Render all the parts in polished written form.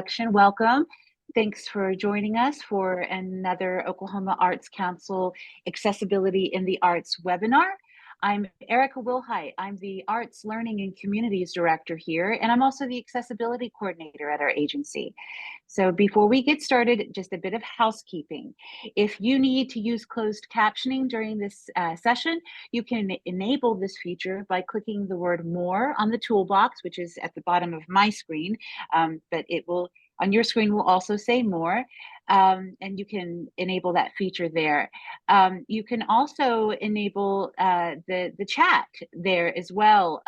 introduction. Welcome. Thanks for joining us for another Oklahoma Arts Council Accessibility in the Arts webinar. I'm Erica Wilhite. I'm the Arts Learning and Communities Director here, and I'm also the Accessibility Coordinator at our agency. So before we get started, just a bit of housekeeping. If you need to use closed captioning during this session, you can enable this feature by clicking the word "more" on the toolbox, which is at the bottom of my screen, but it will, on your screen, will also say "more," and you can enable that feature there. You can also enable the chat there as well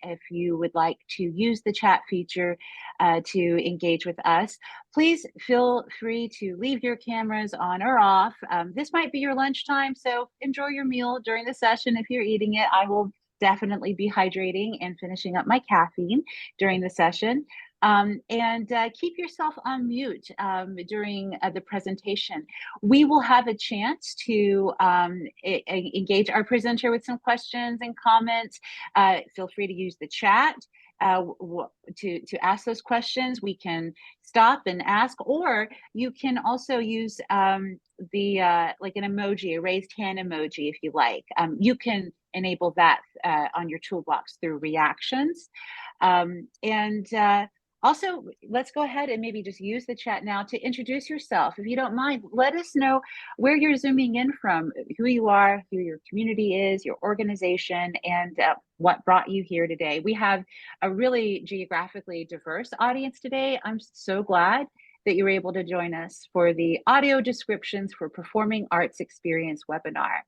if you would like to use the chat feature to engage with us. Please feel free to leave your cameras on or off. This might be your lunchtime, so enjoy your meal during the session. If you're eating it, I will definitely be hydrating and finishing up my caffeine during the session. And keep yourself on mute during the presentation. We will have a chance to engage our presenter with some questions and comments. Feel free to use the chat to ask those questions. We can stop and ask, or you can also use like an emoji, a raised hand emoji if you like. You can enable that on your toolbox through reactions. Also, let's go ahead and maybe just use the chat now to introduce yourself. If you don't mind, let us know where you're zooming in from, who you are, who your community is, your organization, and what brought you here today. We have a really geographically diverse audience today. I'm so glad that you were able to join us for the Audio Descriptions for Performing Arts Experience webinar.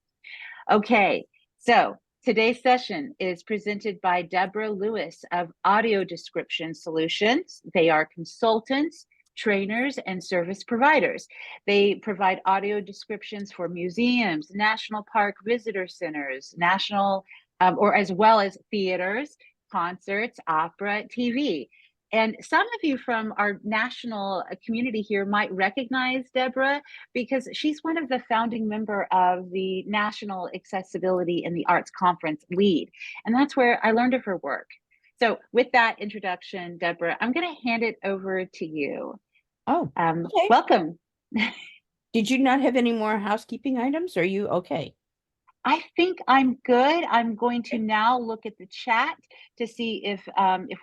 Okay, so today's session is presented by Deborah Lewis of Audio Description Solutions. They are consultants, trainers, and service providers. They provide audio descriptions for museums, national park visitor centers, or as well as theaters, concerts, opera, TV. And some of you from our national community here might recognize Deborah because she's one of the founding member of the National Accessibility in the Arts Conference LEAD. And that's where I learned of her work. So with that introduction, Deborah, I'm going to hand it over to you. Oh, okay. Welcome. Did you not have any more housekeeping items? Are you okay? I think I'm good. I'm going to now look at the chat to see if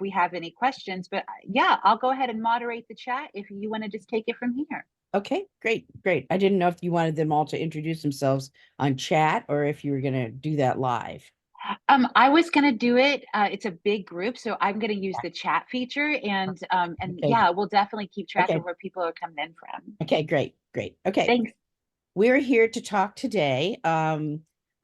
we have any questions. But yeah, I'll go ahead and moderate the chat if you want to just take it from here. Okay, great. I didn't know if you wanted them all to introduce themselves on chat or if you were going to do that live. I was going to do it. It's a big group, so I'm going to use the chat feature, and Okay. yeah, we'll definitely keep track Okay. of where people are coming in from. Okay, great. Okay. Thanks. We're here to talk today.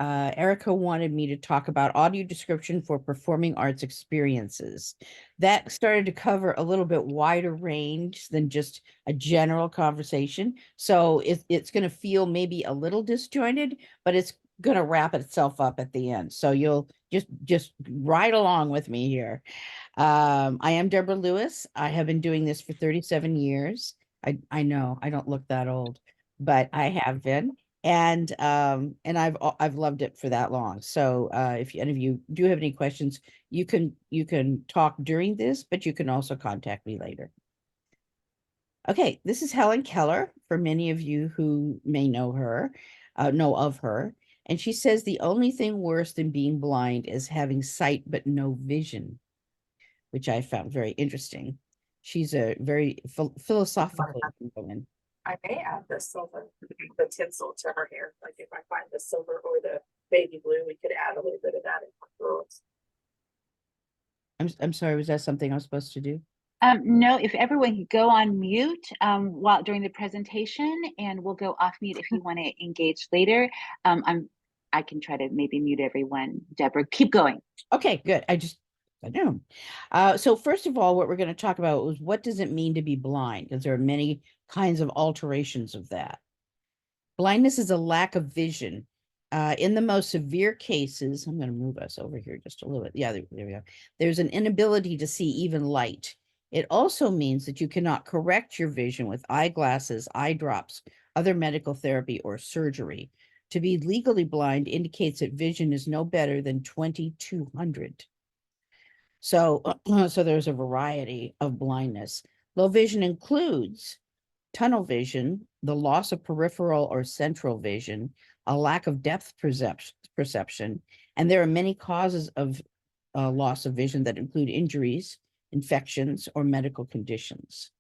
Erica wanted me to talk about audio description for performing arts experiences. That started to cover a little bit wider range than just a general conversation. So it's going to feel maybe a little disjointed, but it's going to wrap itself up at the end. So you'll just ride along with me here. I am Deborah Lewis. I have been doing this for 37 years. I know I don't look that old, but I have been. And I've loved it for that long. So if any of you do have any questions, you can talk during this, but you can also contact me later. Okay, this is Helen Keller, for many of you who may know of her. And she says the only thing worse than being blind is having sight but no vision, which I found very interesting. She's a very philosophical woman. I may add the silver, the tinsel to her hair. Like if I find the silver or the baby blue, we could add a little bit of that in her curls. I'm sorry, was that something I was supposed to do? No, if everyone could go on mute while during the presentation, and we'll go off mute if you want to engage later. I can try to maybe mute everyone. Deborah, keep going. Okay, good. I know. So first of all, what we're going to talk about is what does it mean to be blind? Because there are many kinds of alterations of that. Blindness is a lack of vision. In the most severe cases, I'm going to move us over here just a little bit. Yeah, there we go. There's an inability to see even light. It also means that you cannot correct your vision with eyeglasses, eye drops, other medical therapy, or surgery. To be legally blind indicates that vision is no better than 20/200. So there's a variety of blindness. Low vision includes tunnel vision, the loss of peripheral or central vision, a lack of depth perception, and there are many causes of loss of vision that include injuries, infections, or medical conditions.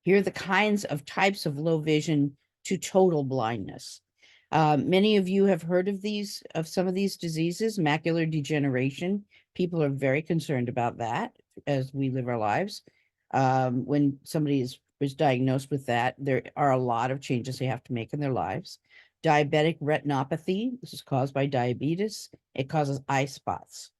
Here are the kinds of types of low vision to total blindness. Many of you have heard of some of these diseases, macular degeneration. People are very concerned about that as we live our lives. When somebody is diagnosed with that, there are a lot of changes they have to make in their lives. Diabetic retinopathy, this is caused by diabetes. It causes eye spots.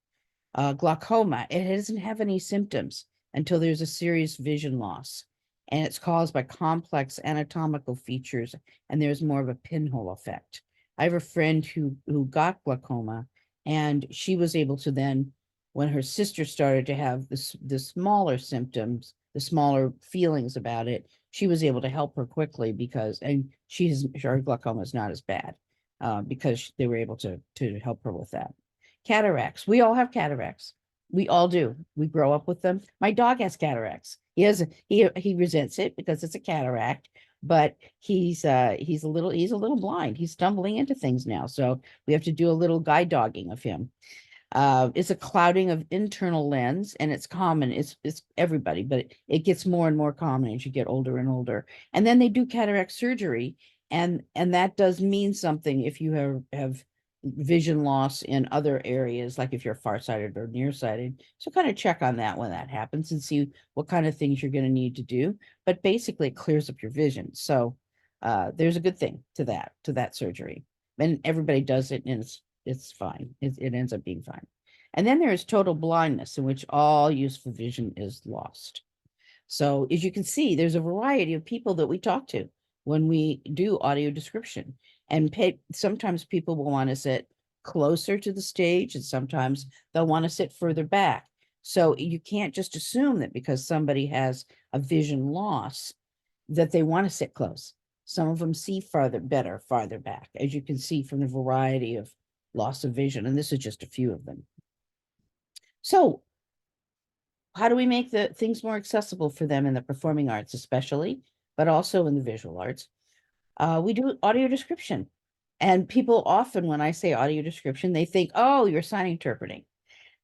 Glaucoma, it doesn't have any symptoms until there's a serious vision loss. And it's caused by complex anatomical features, and there's more of a pinhole effect. I have a friend who got glaucoma, and she was able to then, when her sister started to have the smaller symptoms, the smaller feelings about it, she was able to help her quickly because, and her glaucoma is not as bad because they were able to help her with that. Cataracts. We all have cataracts. We all do. We grow up with them. My dog has cataracts. He resents it because it's a cataract, but he's a little blind. He's stumbling into things now. So we have to do a little guide dogging of him. It's a clouding of internal lens, and it's common. It's everybody, but it gets more and more common as you get older and older. And then they do cataract surgery, and that does mean something if you have vision loss in other areas, like if you're farsighted or nearsighted. So kind of check on that when that happens and see what kind of things you're going to need to do. But basically, it clears up your vision. So there's a good thing to that surgery, and everybody does it, and it's fine. It ends up being fine. And then there is total blindness, in which all useful vision is lost. So as you can see, there's a variety of people that we talk to when we do audio description. And sometimes people will want to sit closer to the stage, and sometimes they'll want to sit further back. So you can't just assume that because somebody has a vision loss that they want to sit close. Some of them see farther back, as you can see from the variety of loss of vision. And this is just a few of them. So how do we make the things more accessible for them in the performing arts, especially, but also in the visual arts? We do audio description. And people often, when I say audio description, they think, oh, you're sign interpreting.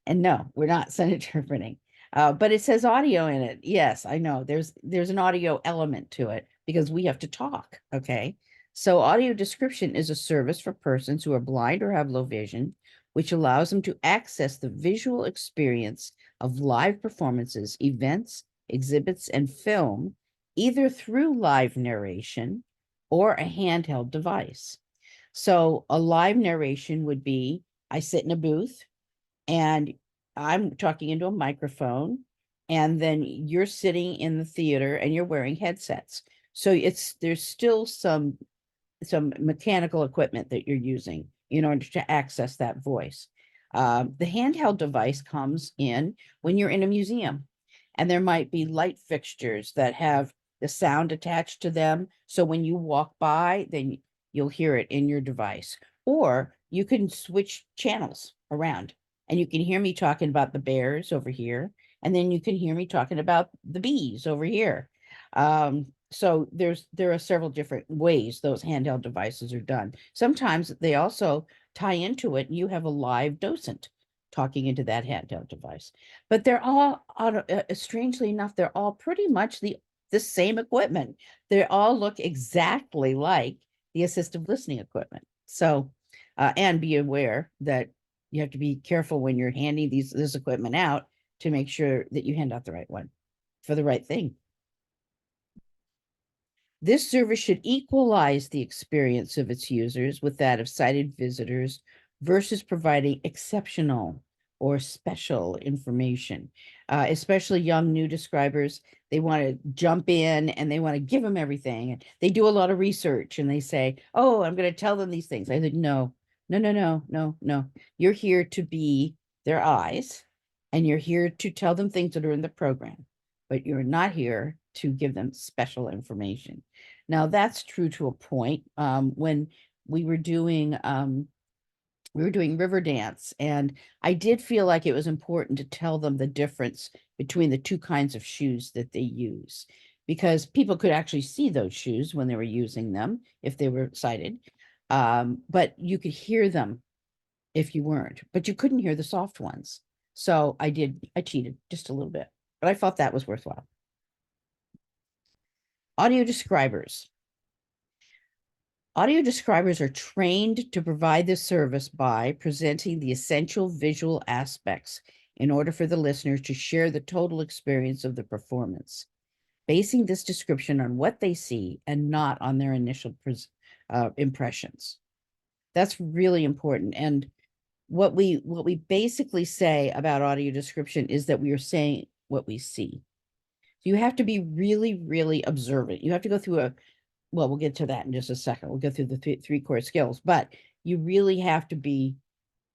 And no, we're not sign interpreting. But it says audio in it. Yes, I know. There's an audio element to it because we have to talk. Okay. So audio description is a service for persons who are blind or have low vision, which allows them to access the visual experience of live performances, events, exhibits, and film, either through live narration or a handheld device. So a live narration would be, I sit in a booth and I'm talking into a microphone, and then you're sitting in the theater and you're wearing headsets. So there's still some mechanical equipment that you're using in order to access that voice. The handheld device comes in when you're in a museum, and there might be light fixtures that have the sound attached to them. So when you walk by, then you'll hear it in your device. Or you can switch channels around, and you can hear me talking about the bears over here, and then you can hear me talking about the bees over here. So there are several different ways those handheld devices are done. Sometimes they also tie into it, and you have a live docent talking into that handheld device. But they're all, strangely enough, they're all pretty much the same equipment. They all look exactly like the assistive listening equipment. So, and be aware that you have to be careful when you're handing this equipment out to make sure that you hand out the right one for the right thing. This service should equalize the experience of its users with that of sighted visitors versus providing exceptional or special information. Especially young new describers, they want to jump in and they want to give them everything. And they do a lot of research and they say, oh, I'm going to tell them these things. I said, no. You're here to be their eyes, and you're here to tell them things that are in the program, but you're not here to give them special information. Now, that's true to a point. When we were doing we were doing river dance, and I did feel like it was important to tell them the difference between the two kinds of shoes that they use, because people could actually see those shoes when they were using them if they were sighted. But you could hear them if you weren't, but you couldn't hear the soft ones. So I cheated just a little bit, but I thought that was worthwhile. Audio describers. Audio describers are trained to provide this service by presenting the essential visual aspects in order for the listener to share the total experience of the performance, basing this description on what they see and not on their initial impressions. That's really important. And what we basically say about audio description is that we are saying what we see. So you have to be really, really observant. You have to go through well, we'll get to that in just a second. We'll go through the three core skills, but you really have to be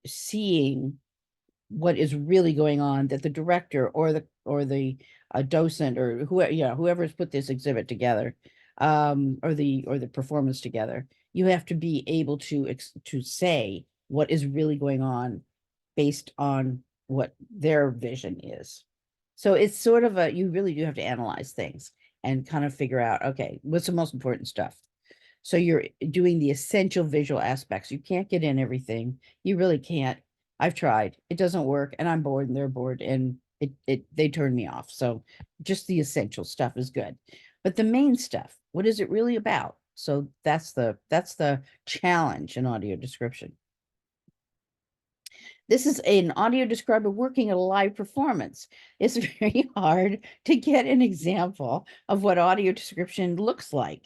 seeing what is really going on, that the director or the docent or whoever's put this exhibit together, or the performance together, you have to be able to say what is really going on based on what their vision is. So it's sort of you really do have to analyze things and kind of figure out, okay, what's the most important stuff? So you're doing the essential visual aspects. You can't get in everything. You really can't. I've tried. It doesn't work, and I'm bored and they're bored, and they turn me off. So just the essential stuff is good. But the main stuff, what is it really about? So that's the challenge in audio description. This is an audio describer working at a live performance. It's very hard to get an example of what audio description looks like.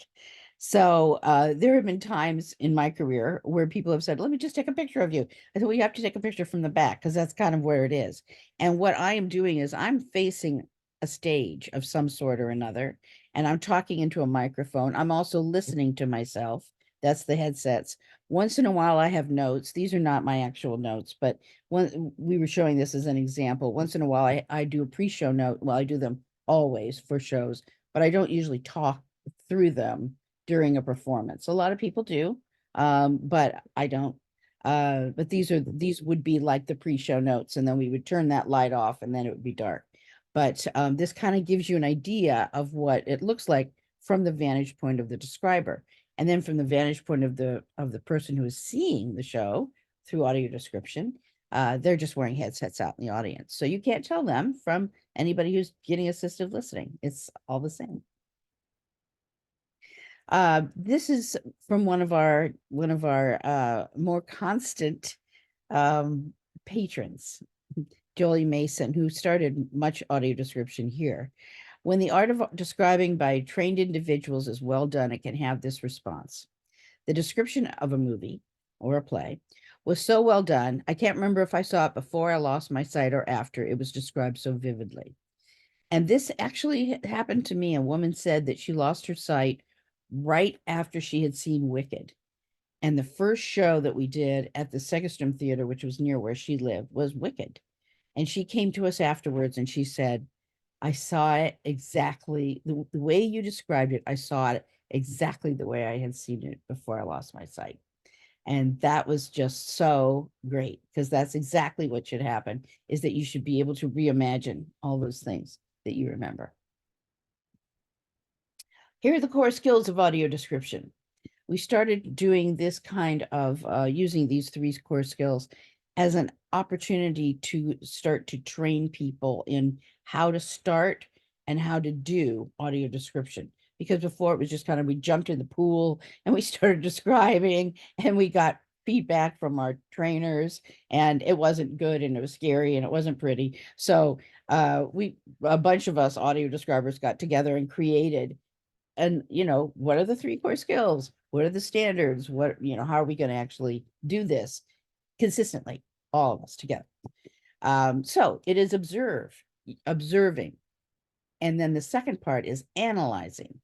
So there have been times in my career where people have said, let me just take a picture of you. I said, well, you have to take a picture from the back because that's kind of where it is. And what I am doing is I'm facing a stage of some sort or another, and I'm talking into a microphone. I'm also listening to myself. That's the headsets. Once in a while, I have notes. These are not my actual notes, but when we were showing this as an example, once in a while, I do a pre-show note. Well, I do them always for shows, but I don't usually talk through them during a performance. A lot of people do, but I don't. But these would be like the pre-show notes, and then we would turn that light off, and then it would be dark. But this kind of gives you an idea of what it looks like from the vantage point of the describer. And then from the vantage point of the person who is seeing the show through audio description, they're just wearing headsets out in the audience. So you can't tell them from anybody who's getting assistive listening. It's all the same. This is from one of our more constant patrons, Jolie Mason, who started much audio description here. When the art of describing by trained individuals is well done, it can have this response. The description of a movie or a play was so well done, I can't remember if I saw it before I lost my sight or after it was described so vividly. And this actually happened to me. A woman said that she lost her sight right after she had seen Wicked. And the first show that we did at the Segestrom Theater, which was near where she lived, was Wicked. And she came to us afterwards and she said, I saw it exactly the way you described it. I saw it exactly the way I had seen it before I lost my sight. And that was just so great, because that's exactly what should happen, is that you should be able to reimagine all those things that you remember. Here are the core skills of audio description. We started doing this kind of using these three core skills as an opportunity to start to train people in how to start and how to do audio description. Because before it was just kind of, we jumped in the pool and we started describing and we got feedback from our trainers, and it wasn't good and it was scary and it wasn't pretty. So a bunch of us audio describers got together and created, and what are the three core skills? What are the standards? What, how are we going to actually do this consistently, all of us together? So it is observing. And then the second part is analyzing.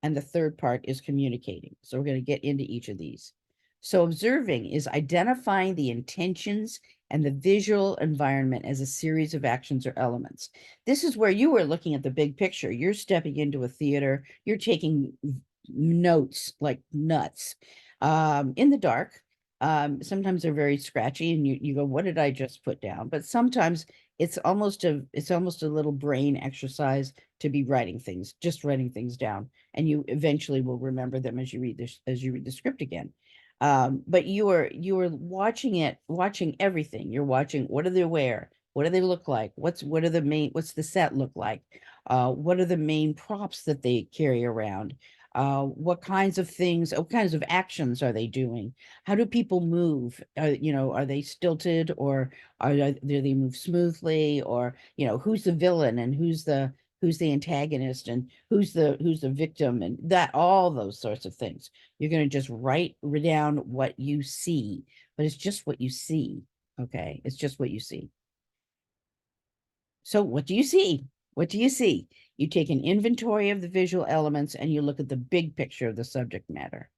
And the third part is communicating. So we're going to get into each of these. So observing is identifying the intentions and the visual environment as a series of actions or elements. This is where you were looking at the big picture. You're stepping into a theater. You're taking notes like nuts in the dark. Sometimes they're very scratchy and you go, what did I just put down? But sometimes it's almost a little brain exercise to be writing things, just writing things down. And you eventually will remember them as you read this, as you read the script again. But you are watching everything. You're watching, what do they wear? What do they look like? What's the set look like? What are the main props that they carry around? What kinds of actions are they doing? How do people move? Are they stilted, or do they move smoothly? Or, who's the villain and who's the antagonist, and who's the victim, and that, all those sorts of things. You're going to just write down what you see, but it's just what you see. Okay. It's just what you see. So what do you see? What do you see? You take an inventory of the visual elements and you look at the big picture of the subject matter.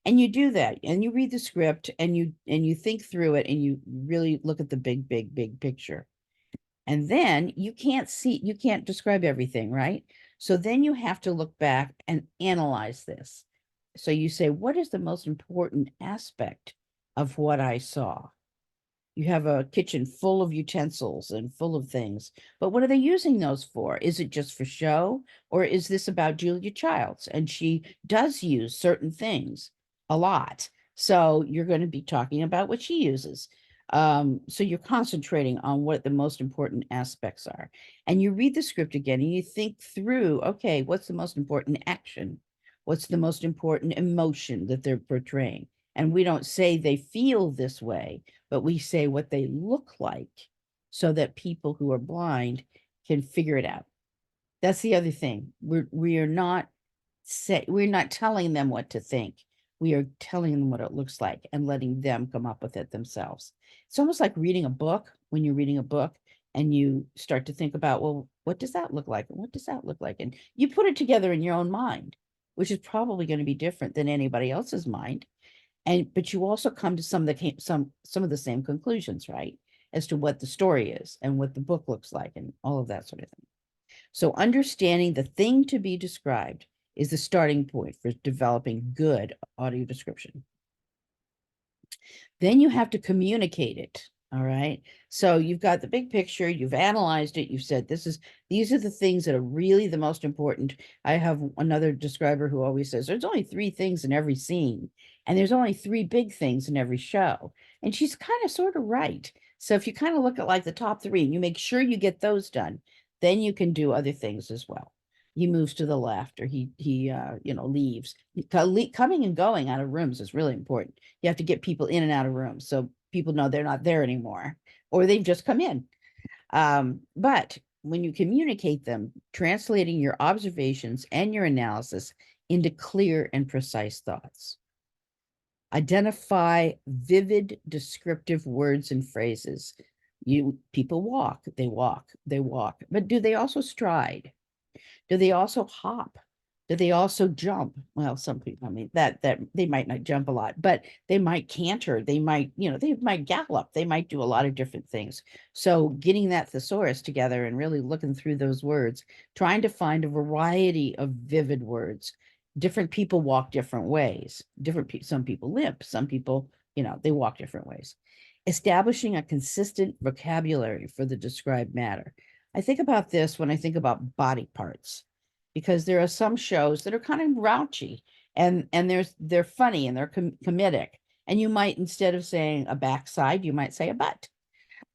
And you do that, and you read the script, and you think through it, and you really look at the big picture. And then you can't describe everything, right? So then you have to look back and analyze this. So you say, what is the most important aspect of what I saw? You have a kitchen full of utensils and full of things, but what are they using those for? Is it just for show, or is this about Julia Childs? And she does use certain things a lot. So you're going to be talking about what she uses. So you're concentrating on what the most important aspects are. And you read the script again and you think through, okay, what's the most important action? What's the most important emotion that they're portraying? And we don't say they feel this way, but we say what they look like, so that people who are blind can figure it out. That's the other thing. We're not telling them what to think. We are telling them what it looks like and letting them come up with it themselves. It's almost like reading a book. When you're reading a book and you start to think about, well, what does that look like? And what does that look like? And you put it together in your own mind, which is probably going to be different than anybody else's mind. But you also come to some of the same conclusions, right? As to what the story is and what the book looks like and all of that sort of thing. So understanding the thing to be described is the starting point for developing good audio description. Then you have to communicate it. All right. So you've got the big picture, you've analyzed it, you've said these are the things that are really the most important. I have another describer who always says there's only 3 things in every scene, and there's only 3 big things in every show. And she's kind of sort of right. So if you kind of look at like the top 3 and you make sure you get those done, then you can do other things as well. He moves to the left, or he leaves. Coming and going out of rooms is really important. You have to get people in and out of rooms so people know they're not there anymore, or they've just come in. But when you communicate them, translating your observations and your analysis into clear and precise thoughts. Identify vivid, descriptive words and phrases. People walk, they walk, but do they also stride? Do they also hop? Do they also jump? Well, some people, I mean, that they might not jump a lot, but they might canter. They might, they might gallop. They might do a lot of different things. So getting that thesaurus together and really looking through those words, trying to find a variety of vivid words. Different people walk different ways. Some people limp. Some people, they walk different ways. Establishing a consistent vocabulary for the described matter. I think about this when I think about body parts, because there are some shows that are kind of raunchy and they're funny and they're comedic. And you might, instead of saying a backside, you might say a butt,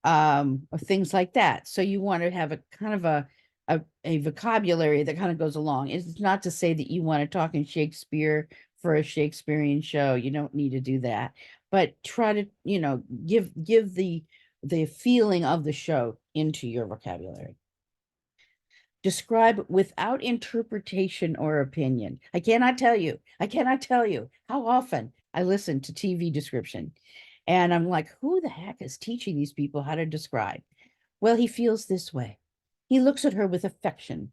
or things like that. So you want to have a kind of a vocabulary that kind of goes along. It's not to say that you want to talk in Shakespeare for a Shakespearean show. You don't need to do that, but try to, give the feeling of the show into your vocabulary. Describe without interpretation or opinion. I cannot tell you how often I listen to TV description and I'm like, who the heck is teaching these people how to describe? Well, he feels this way. He looks at her with affection.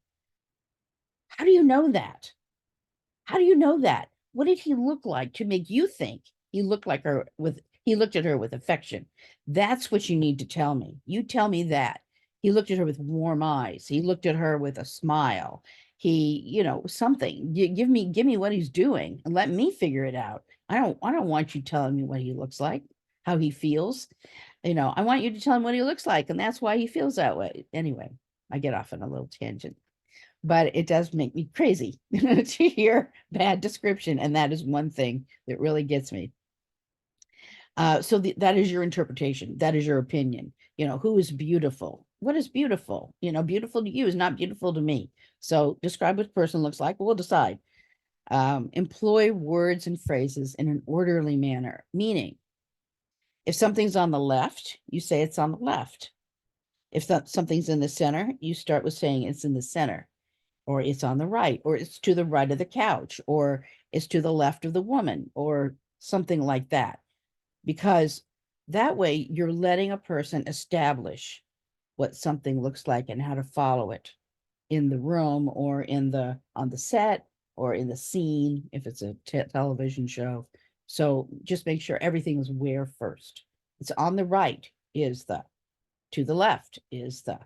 How do you know that? How do you know that? What did he look like to make you think he looked at her with affection? That's what you need to tell me. You tell me that. He looked at her with warm eyes. He looked at her with a smile. He, something. Give me what he's doing and let me figure it out. I don't want you telling me what he looks like, how he feels. I want you to tell him what he looks like, and that's why he feels that way. Anyway, I get off on a little tangent, but it does make me crazy to hear bad description, and that is one thing that really gets me. So that is your interpretation. That is your opinion. Who is beautiful? What is beautiful? Beautiful to you is not beautiful to me. So describe what the person looks like. We'll decide. Employ words and phrases in an orderly manner, meaning if something's on the left, you say it's on the left. If something's in the center, you start with saying it's in the center, or it's on the right, or it's to the right of the couch, or it's to the left of the woman, or something like that. Because that way you're letting a person establish what something looks like and how to follow it in the room or on the set or in the scene if it's a television show. So just make sure everything is where first. It's on the right is the, to the left is the.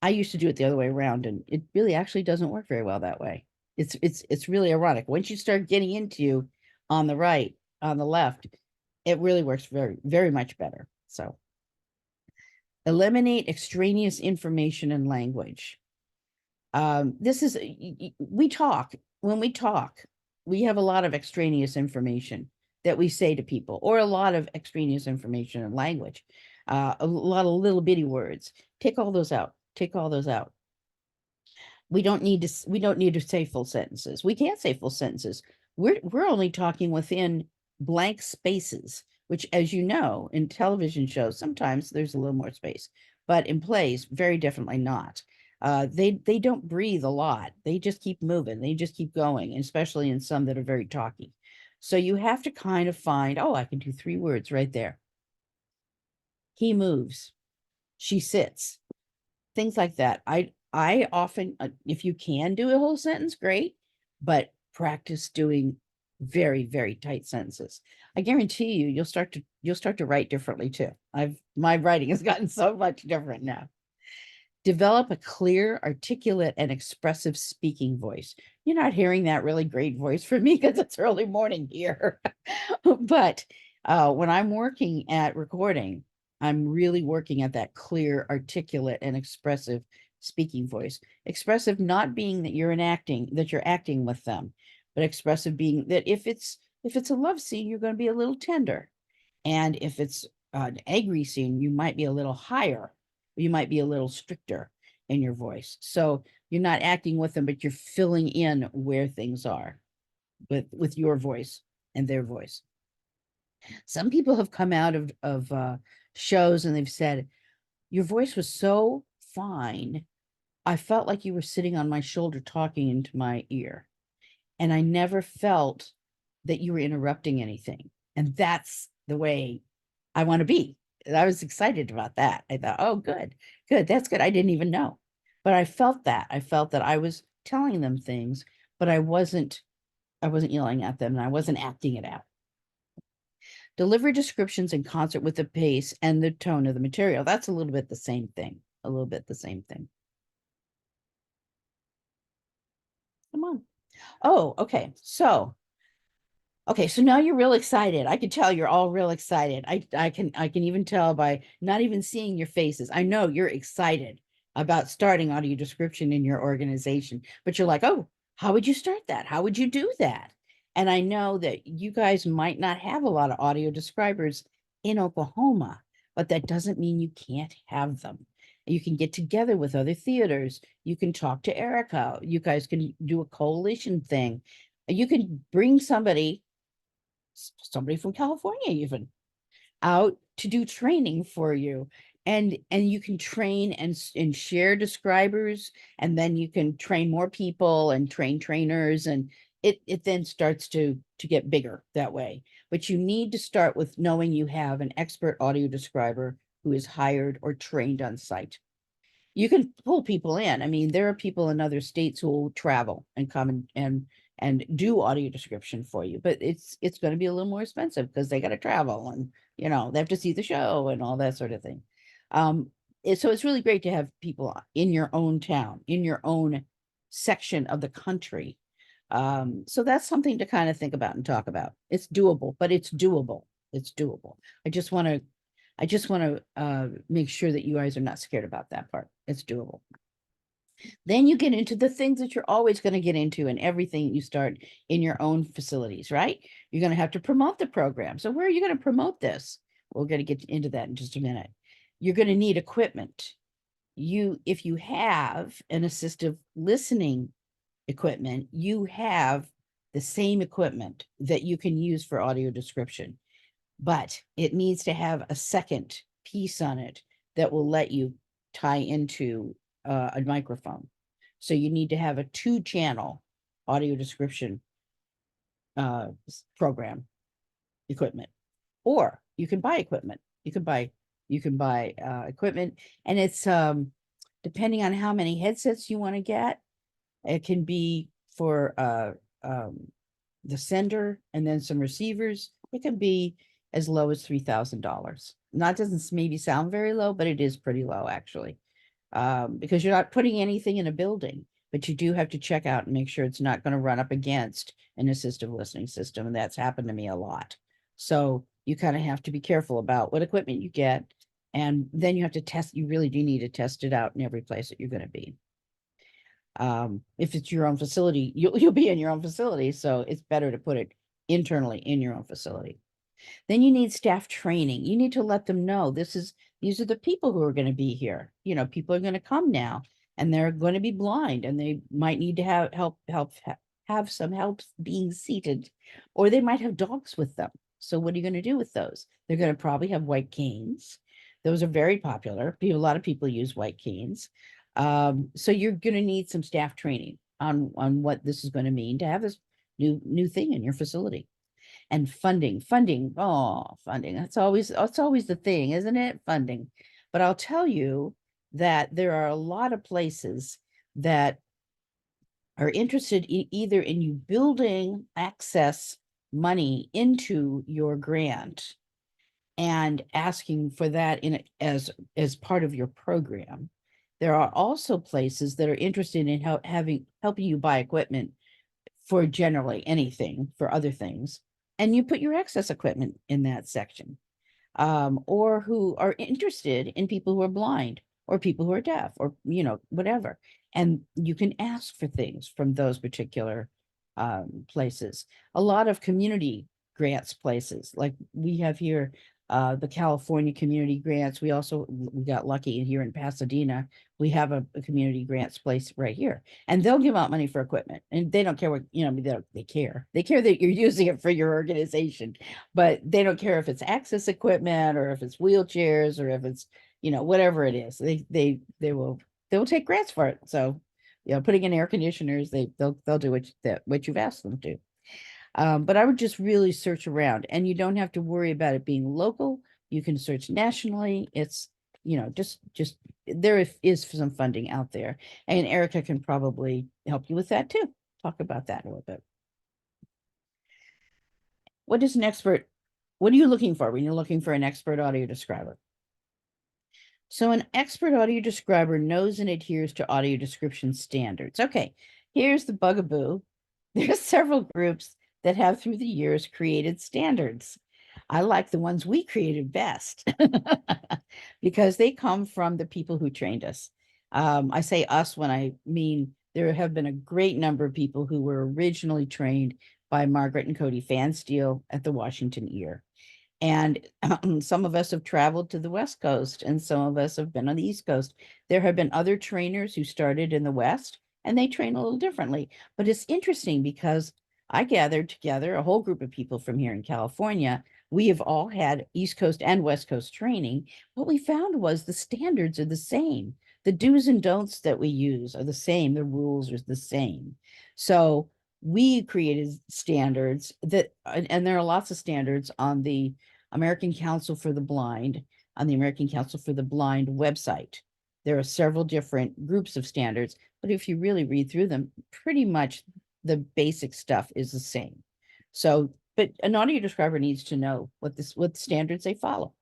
I used to do it the other way around, and it really actually doesn't work very well that way. It's really ironic. Once you start getting into on the right, on the left, it really works very, very much better. So eliminate extraneous information and language. This is, we talk, when we talk, we have a lot of extraneous information that we say to people, or a lot of extraneous information and language, a lot of little bitty words. Take all those out. Take all those out. We don't need to say full sentences. We can't say full sentences. We're only talking within blank spaces, which, as you know, in television shows, sometimes there's a little more space, but in plays, very definitely not. They don't breathe a lot. They just keep moving. They just keep going, especially in some that are very talky. So you have to kind of find, oh, I can do 3 words right there. He moves. She sits. Things like that. I often, if you can do a whole sentence, great, but practice doing very, very tight sentences. I guarantee you, you'll start to write differently too. My writing has gotten so much different now. Develop a clear, articulate, and expressive speaking voice. You're not hearing that really great voice from me because it's early morning here. But when I'm working at recording, I'm really working at that clear, articulate, and expressive speaking voice. Expressive not being that you're acting with them, but expressive being that if it's a love scene, you're going to be a little tender. And if it's an angry scene, you might be a little higher. You might be a little stricter in your voice. So you're not acting with them, but you're filling in where things are with your voice and their voice. Some people have come out of shows and they've said, your voice was so fine. I felt like you were sitting on my shoulder talking into my ear. And I never felt that you were interrupting anything. And that's the way I want to be. And I was excited about that. I thought, oh, good, that's good. I didn't even know. But I felt that. I was telling them things, but I wasn't yelling at them and I wasn't acting it out. Deliver descriptions in concert with the pace and the tone of the material. That's a little bit the same thing. Come on. Oh, okay. So now you're real excited. I can tell you're all real excited. I can even tell by not even seeing your faces. I know you're excited about starting audio description in your organization, but you're like, oh, how would you start that? How would you do that? And I know that you guys might not have a lot of audio describers in Oklahoma, but that doesn't mean you can't have them. You can get together with other theaters. You can talk to Erica. You guys can do a coalition thing. You can bring somebody from California even out to do training for you. And you can train and share describers, and then you can train more people and train trainers, and it then starts to get bigger that way. But you need to start with knowing you have an expert audio describer who is hired or trained on site. You can pull people in. I mean, there are people in other states who will travel and come and do audio description for you, but it's going to be a little more expensive because they got to travel and they have to see the show and all that sort of thing. So it's really great to have people in your own town, in your own section of the country, So that's something to kind of think about and talk about. It's doable, but it's doable. It's doable. I just want to make sure that you guys are not scared about that part. It's doable. Then you get into the things that you're always going to get into in everything you start in your own facilities, right? You're going to have to promote the program. So where are you going to promote this? We're going to get into that in just a minute. You're going to need equipment. If you have an assistive listening equipment, you have the same equipment that you can use for audio description, but it needs to have a second piece on it that will let you tie into a microphone. So you need to have a 2-channel audio description program equipment, or you can buy equipment. You can buy equipment, and it's depending on how many headsets you want to get. It can be for the sender and then some receivers. It can be as low as $3,000. That doesn't maybe sound very low, but it is pretty low actually, because you're not putting anything in a building, but you do have to check out and make sure it's not going to run up against an assistive listening system. And that's happened to me a lot. So you kind of have to be careful about what equipment you get. And then you have to test, you really do need to test it out in every place that you're going to be. If it's your own facility, you'll be in your own facility. So it's better to put it internally in your own facility. Then you need staff training. You need to let them know these are the people who are going to be here. You know, people are going to come now and they're going to be blind and they might need to have some help being seated, or they might have dogs with them. So what are you going to do with those? They're going to probably have white canes. Those are very popular. A lot of people use white canes. So you're going to need some staff training on what this is going to mean to have this new thing in your facility. And funding. That's always the thing, isn't it? Funding. But I'll tell you that there are a lot of places that are interested either in you building access money into your grant and asking for that as part of your program. There are also places that are interested in helping you buy equipment for generally anything, for other things, and you put your access equipment in that section, or who are interested in people who are blind or people who are deaf, or whatever, and you can ask for things from those particular places. A lot of community grants places, like we have here, the California community grants. We got lucky here in Pasadena. We have a community grants place right here, and they'll give out money for equipment, and they don't care what, they care that you're using it for your organization, but they don't care if it's access equipment or if it's wheelchairs or if it's, whatever it is. They will take grants for it. So, putting in air conditioners, they'll do what you've asked them to. But I would just really search around, and you don't have to worry about it being local. You can search nationally. It's, just there is some funding out there, and Erica can probably help you with that too. Talk about that a little bit. What are you looking for when you're looking for an expert audio describer? So an expert audio describer knows and adheres to audio description standards. Okay, here's the bugaboo. There's several groups that have through the years created standards. I like the ones we created best because they come from the people who trained us. I say us when I mean there have been a great number of people who were originally trained by Margaret and Cody Fansteel at the Washington Ear. And some of us have traveled to the West Coast, and some of us have been on the East Coast. There have been other trainers who started in the West, and they train a little differently. But it's interesting because I gathered together a whole group of people from here in California. We have all had East Coast and West Coast training. What we found was the standards are the same. The do's and don'ts that we use are the same. The rules are the same. So we created standards and there are lots of standards on the American Council for the Blind, on the American Council for the Blind website. There are several different groups of standards, but if you really read through them, pretty much the basic stuff is the same. So, but an audio describer needs to know what standards they follow.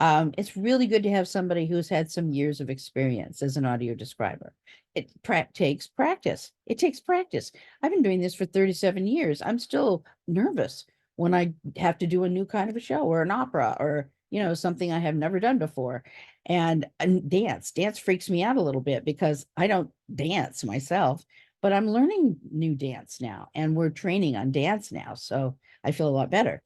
It's really good to have somebody who's had some years of experience as an audio describer. It takes practice. It takes practice. I've been doing this for 37 years. I'm still nervous when I have to do a new kind of a show or an opera or, something I have never done before. And dance freaks me out a little bit because I don't dance myself, but I'm learning new dance now and we're training on dance now. So I feel a lot better.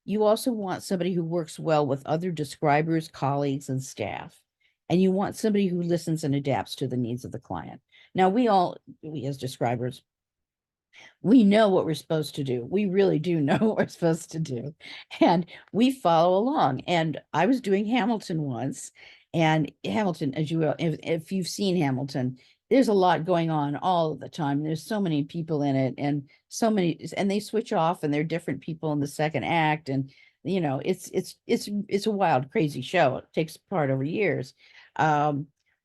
You also want somebody who works well with other describers, colleagues, and staff. And you want somebody who listens and adapts to the needs of the client. Now, we as describers, we know what we're supposed to do. We really do know what we're supposed to do. And we follow along. And I was doing Hamilton once. And Hamilton, as you will, if you've seen Hamilton, there's a lot going on all the time. There's so many people in it and and they switch off and they're different people in the second act. And it's a wild, crazy show. It takes part over years.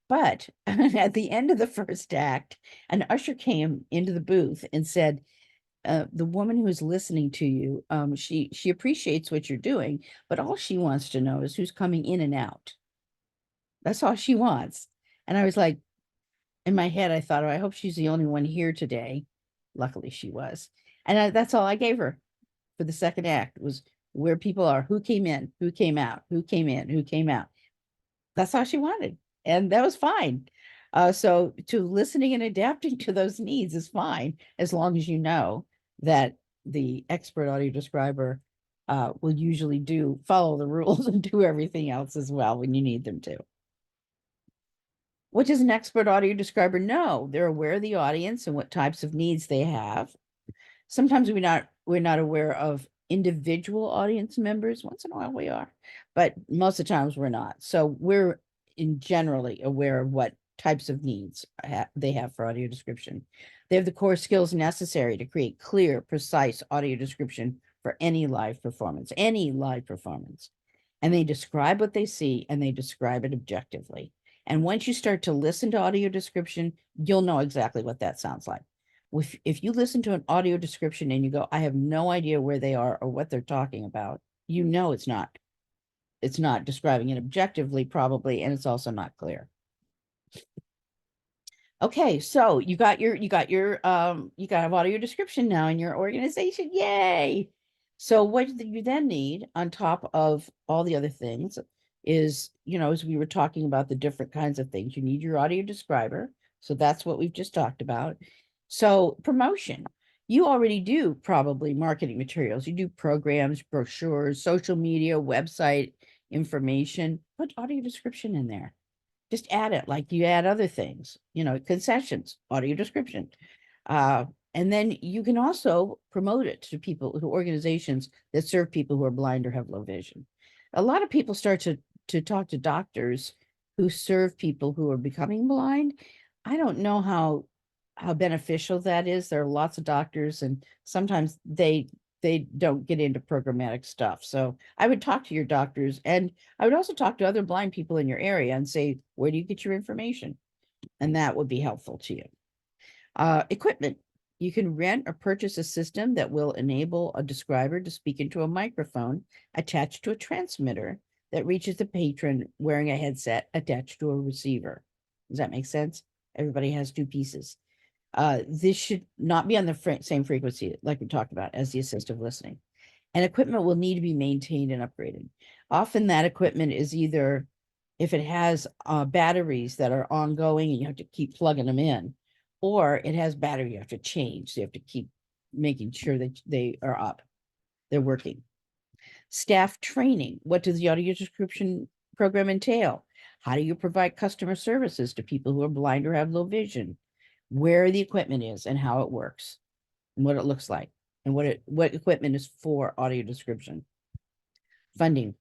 But at the end of the first act, an usher came into the booth and said, the woman who is listening to you, she appreciates what you're doing, but all she wants to know is who's coming in and out. That's all she wants. And I was like, in my head, I thought, oh, I hope she's the only one here today. Luckily, she was. And that's all I gave her for the second act was where people are, who came in, who came out, who came in, who came out. That's all she wanted. And that was fine. So to listening and adapting to those needs is fine, as long as you know that the expert audio describer will usually follow the rules and do everything else as well when you need them to. What does an expert audio describer know? They're aware of the audience and what types of needs they have. Sometimes we're not aware of individual audience members. Once in a while we are, but most of the times we're not. So we're generally aware of what types of needs they have for audio description. They have the core skills necessary to create clear, precise audio description for any live performance. And they describe what they see and they describe it objectively. And once you start to listen to audio description, you'll know exactly what that sounds like. If you listen to an audio description and you go, I have no idea where they are or what they're talking about, it's not describing it objectively, probably, and it's also not clear. Okay, so you got audio description now in your organization. Yay! So what you then need on top of all the other things is, as we were talking about the different kinds of things, you need your audio describer. So that's what we've just talked about. So promotion, you already do probably marketing materials. You do programs, brochures, social media, website information, put audio description in there. Just add it like you add other things, concessions, audio description. And then you can also promote it to organizations that serve people who are blind or have low vision. A lot of people start to talk to doctors who serve people who are becoming blind. I don't know how beneficial that is. There are lots of doctors and sometimes they don't get into programmatic stuff. So I would talk to your doctors and I would also talk to other blind people in your area and say, where do you get your information? And that would be helpful to you. Equipment. You can rent or purchase a system that will enable a describer to speak into a microphone attached to a transmitter that reaches the patron wearing a headset attached to a receiver. Does that make sense? Everybody has two pieces. This should not be on the same frequency like we talked about as the assistive listening. And equipment will need to be maintained and upgraded. Often that equipment is either, if it has batteries that are ongoing and you have to keep plugging them in, or it has battery you have to change. So you have to keep making sure that they are up, they're working. Staff training. What does the audio description program entail? How do you provide customer services to people who are blind or have low vision? Where the equipment is and how it works and what it looks like and what equipment is for audio description. Funding.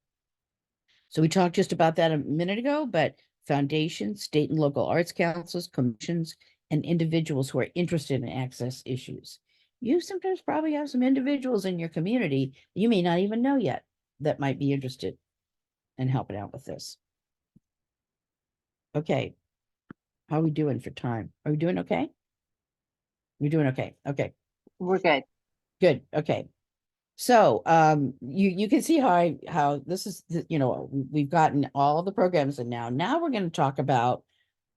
So we talked just about that a minute ago, but foundations, state and local arts councils, commissions, and individuals who are interested in access issues. You sometimes probably have some individuals in your community you may not even know yet that might be interested in helping out with this. Okay. How are we doing for time? Are we doing okay? We're doing okay. Okay. We're good. Good. Okay. So you can see how this is, you know, we've gotten all the programs, and now we're going to talk about,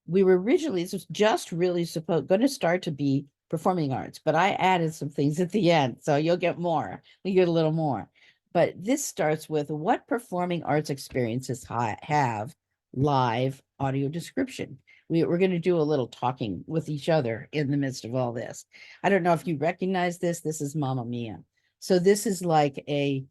we were originally, this was just really going to start to be performing arts, but I added some things at the end, so you'll get more. We get a little more. But this starts with, what performing arts experiences have live audio description? We're going to do a little talking with each other in the midst of all this. I don't know if you recognize this. This is Mamma Mia. So this is like a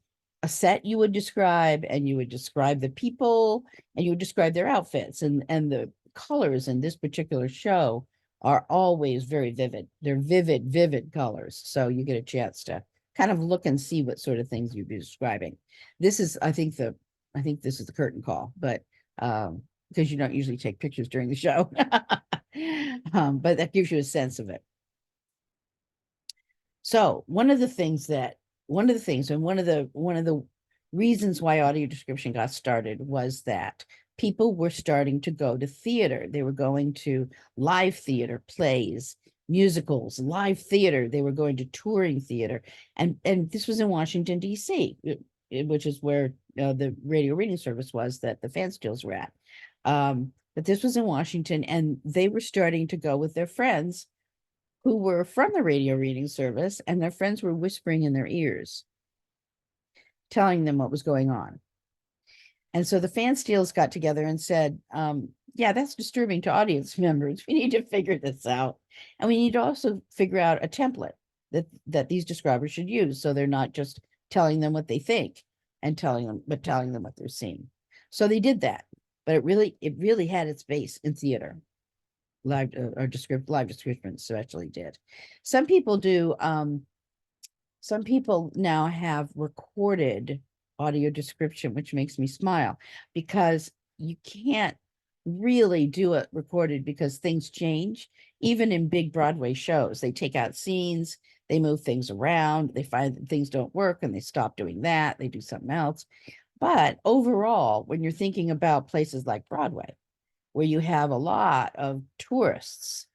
set you would describe, and you would describe the people, and you would describe their outfits, and the colors in this particular show are always very vivid. They're vivid colors. So you get a chance to kind of look and see what sort of things you'd be describing. This is, I think this is the curtain call, but because you don't usually take pictures during the show. But that gives you a sense of it. So one of the things, and one of the reasons why audio description got started was that people were starting to go to theater. They were going to live theater, plays, musicals, live theater. They were going to touring theater. And this was in Washington, D.C., which is where the radio reading service was that the fan stills were at. But this was in Washington, and they were starting to go with their friends who were from the radio reading service, and their friends were whispering in their ears, telling them what was going on. And so the fan steels got together and said, yeah, that's disturbing to audience members. We need to figure this out. And we need to also figure out a template that these describers should use, so they're not just telling them what they think and telling them what they're seeing. So they did that, but it really had its base in theater. Live descriptions especially did. Some people do, some people now have recorded audio description, which makes me smile, because you can't really do it recorded because things change. Even in big Broadway shows, they take out scenes, they move things around, they find that things don't work, and they stop doing that, they do something else. But overall, when you're thinking about places like Broadway, where you have a lot of tourists,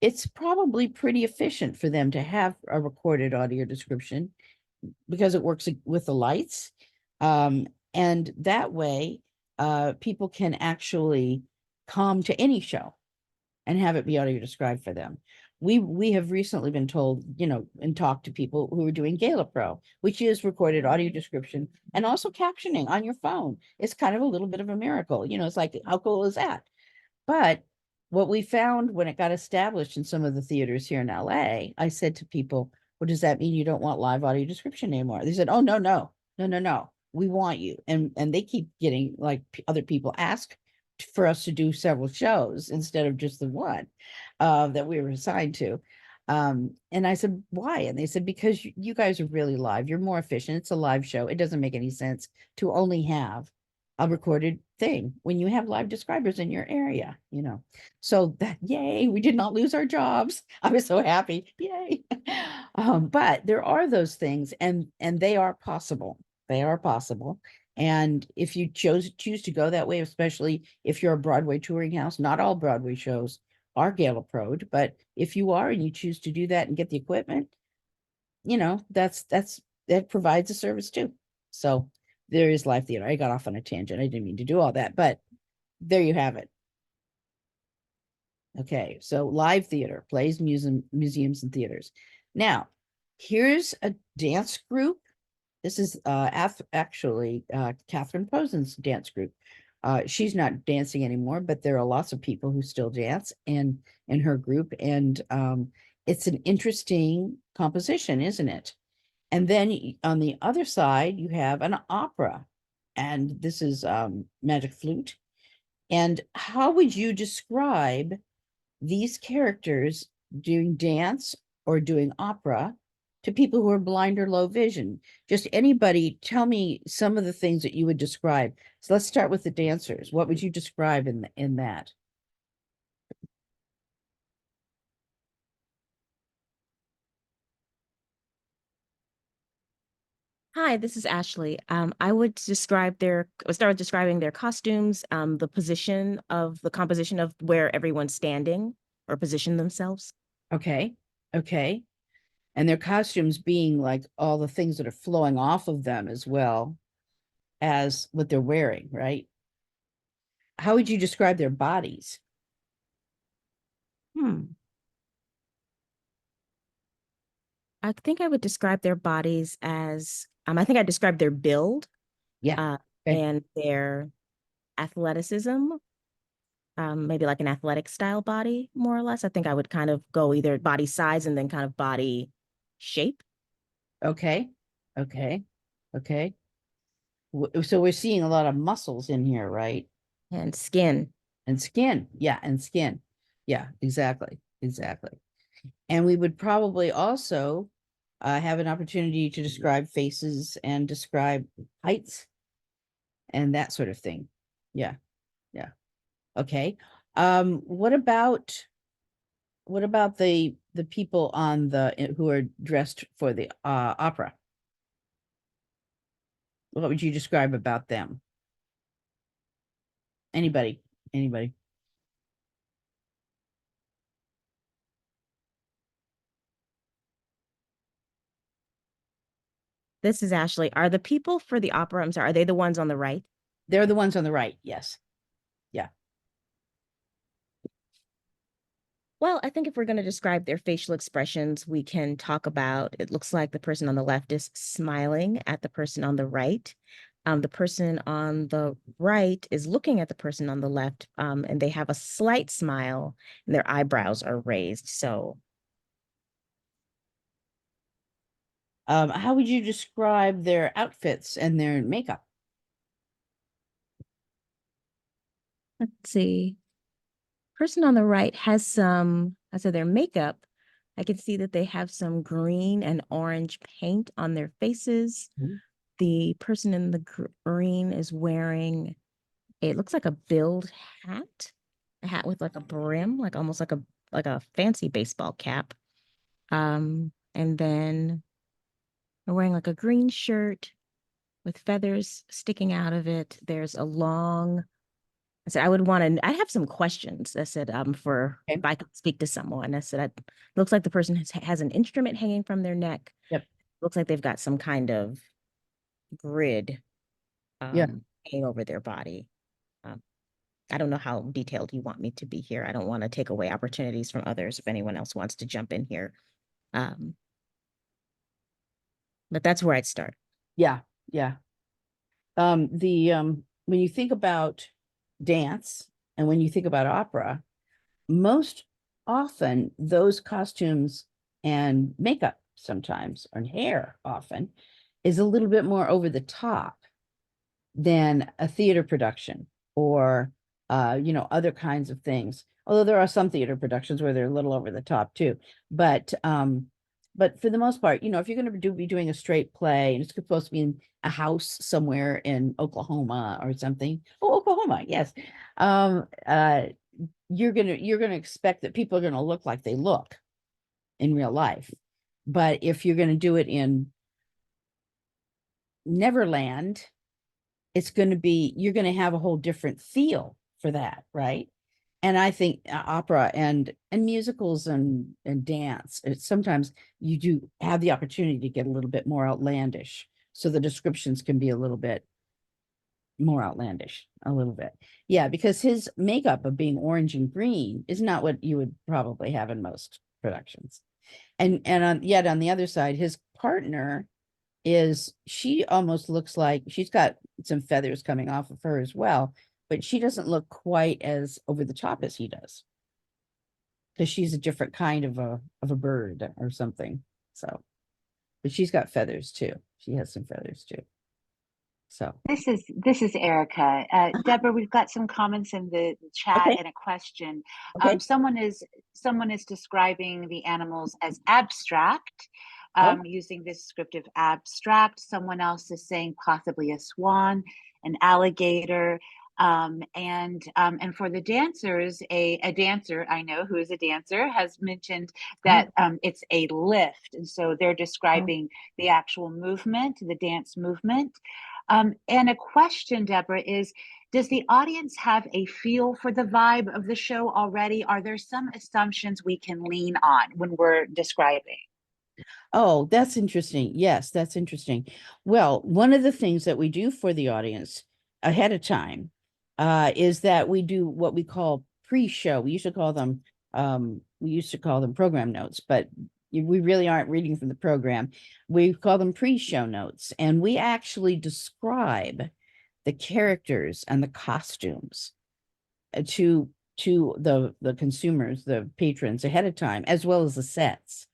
it's probably pretty efficient for them to have a recorded audio description because it works with the lights. And that way, people can actually come to any show and have it be audio described for them. We have recently been told, you know, and talked to people who are doing Gala Pro, which is recorded audio description and also captioning on your phone. It's kind of a little bit of a miracle. You know, it's like, how cool is that? But what we found when it got established in some of the theaters here in LA, I said to people, well, does that mean you don't want live audio description anymore? They said, oh, no. We want you. And they keep getting, like, other people ask for us to do several shows instead of just the one that we were assigned to. And I said, why? And they said, because you guys are really live. You're more efficient. It's a live show. It doesn't make any sense to only have a recorded thing when you have live describers in your area, you know. So that, yay, we did not lose our jobs. I was so happy. Yay. But there are those things, and they are possible. They are possible. And if you choose to go that way, especially if you're a Broadway touring house, not all Broadway shows are Gala Pro'd, but if you are and you choose to do that and get the equipment, you know, that provides a service too. So there is live theater. I got off on a tangent. I didn't mean to do all that, but there you have it. Okay, so live theater, plays, museums, and theaters. Now, here's a dance group. This is actually Catherine Posen's dance group. She's not dancing anymore, but there are lots of people who still dance in her group, and it's an interesting composition, isn't it? And then on the other side, you have an opera, and this is Magic Flute. And how would you describe these characters doing dance or doing opera to people who are blind or low vision? Just anybody, tell me some of the things that you would describe. So let's start with the dancers. What would you describe in that? Hi, this is Ashley. I would start describing their costumes, the position of the composition of where everyone's standing or position themselves. Okay. and their costumes being like all the things that are flowing off of them as well as what they're wearing, right? How would you describe their bodies? I think I would describe their bodies as, I think I described their build, Yeah. Okay. and their athleticism, maybe like an athletic style body, more or less. I think I would kind of go either body size and then kind of body shape. Okay. Okay. Okay. So we're seeing a lot of muscles in here, right? And skin. And skin. Yeah, and skin. Yeah, exactly. Exactly. And we would probably also have an opportunity to describe faces and describe heights and that sort of thing. Yeah. Yeah. Okay. What about the people on the who are dressed for the opera? What would you describe about them? Anybody? Anybody? This is Ashley. Are the people for the opera, I'm sorry, are they the ones on the right? They're the ones on the right. Yes. Yeah. Well, I think if we're going to describe their facial expressions, we can talk about, it looks like the person on the left is smiling at the person on the right. The person on the right is looking at the person on the left, and they have a slight smile and their eyebrows are raised. So How would you describe their outfits and their makeup? let's see. Person on the right has some, I said their makeup. I can see that they have some green and orange paint on their faces. Mhm. The person in the green is wearing, it looks like a build hat, a hat with like a brim, like almost like a fancy baseball cap. And then they're wearing like a green shirt with feathers sticking out of it. There's a long, I said I would want to, I have some questions. I said, for Okay. if I could speak to someone. I said, looks like the person has an instrument hanging from their neck. Yep. Looks like they've got some kind of grid Yeah. hanging over their body. Um, I don't know how detailed you want me to be here. I don't want to take away opportunities from others if anyone else wants to jump in here. But that's where I'd start. Yeah. Yeah. When you think about dance and when you think about opera, most often those costumes and makeup sometimes, or hair often, is a little bit more over the top than a theater production or other kinds of things. Although there are some theater productions where they're a little over the top too. But for the most part, if you're going to be doing a straight play and it's supposed to be in a house somewhere in Oklahoma or something. Oh, Oklahoma, yes. You're gonna expect that people are gonna look like they look in real life. But if you're gonna do it in Neverland, you're going to have a whole different feel for that, right? And I think opera and musicals and dance, sometimes you do have the opportunity to get a little bit more outlandish, so the descriptions can be a little bit more outlandish, a little bit. Yeah, because his makeup of being orange and green is not what you would probably have in most productions. And yet on the other side, his partner she almost looks like she's got some feathers coming off of her as well, but she doesn't look quite as over the top as he does, because she's a different kind of a bird or something. So, but she's got feathers too. She has some feathers too. So This is Erica. Deborah, we've got some comments in the chat okay. and a question. Okay. Someone is describing the animals as abstract, Oh, using this descriptive abstract. Someone else is saying possibly a swan, an alligator, and for the dancers, a dancer I know who is a dancer has mentioned that it's a lift, and so they're describing the actual movement, the dance movement. And a question, Deborah, is does the audience have a feel for the vibe of the show already? Are there some assumptions we can lean on when we're describing? Oh, that's interesting. Yes, that's interesting. Well, one of the things that we do for the audience ahead of time is that we do what we call pre-show. We used to call them program notes, but we really aren't reading from the program. We call them pre-show notes, and we actually describe the characters and the costumes to the consumers, the patrons ahead of time, as well as the sets.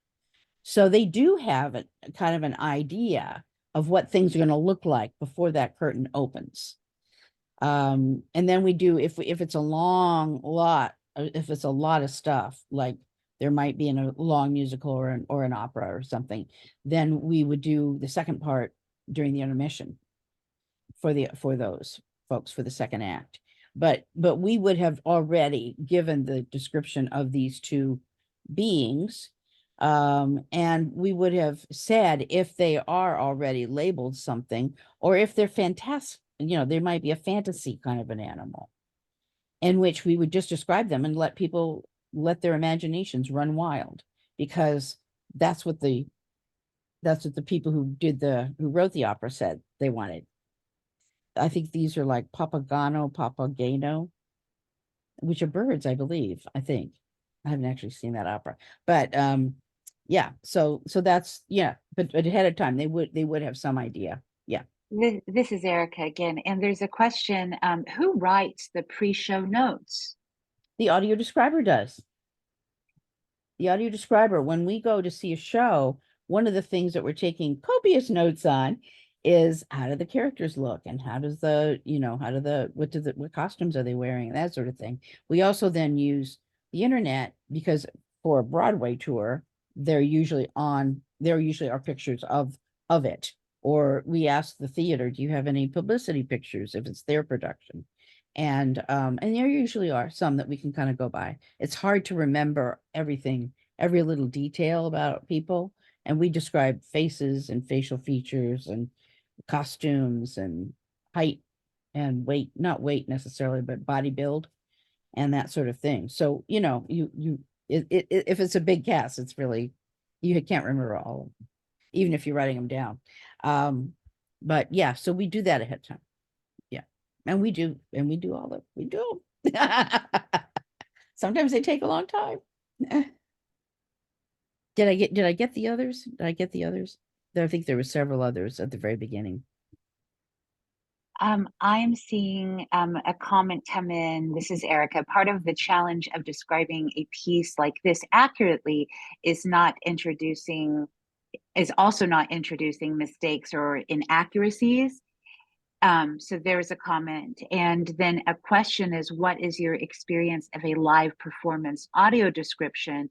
So they do have a kind of an idea of what things are going to look like before that curtain opens. And then we do, if it's a long lot, if it's a lot of stuff, like there might be in a long musical or an opera or something, then we would do the second part during the intermission for those folks for the second act. But we would have already given the description of these two beings, and we would have said if they are already labeled something, or if they're fantastic, there might be a fantasy kind of an animal, in which we would just describe them and let their imaginations run wild, because that's what the people who wrote the opera said they wanted. I think these are like papageno, which are birds, I believe. I think I haven't actually seen that opera, but yeah. So that's, yeah. But ahead of time, they would have some idea. Yeah. This is Erica again, and there's a question: who writes the pre-show notes? The audio describer does. The audio describer, when we go to see a show, one of the things that we're taking copious notes on is how do the characters look, and how does what costumes are they wearing, and that sort of thing. We also then use the internet, because for a Broadway tour, there usually are pictures of it. Or we ask the theater, do you have any publicity pictures if it's their production? And there usually are some that we can kind of go by. It's hard to remember everything, every little detail about people. And we describe faces and facial features and costumes and height and weight, not weight necessarily, but body build and that sort of thing. So, if it's a big cast, it's really, you can't remember all of them, even if you're writing them down. But yeah, so we do that ahead of time. Yeah. And we do we do. Sometimes they take a long time. Did I get the others? Did I get the others? I think there were several others at the very beginning. I'm seeing a comment come in. This is Erica. Part of the challenge of describing a piece like this accurately is also not introducing mistakes or inaccuracies. So there's a comment. And then a question is, what is your experience of a live performance audio description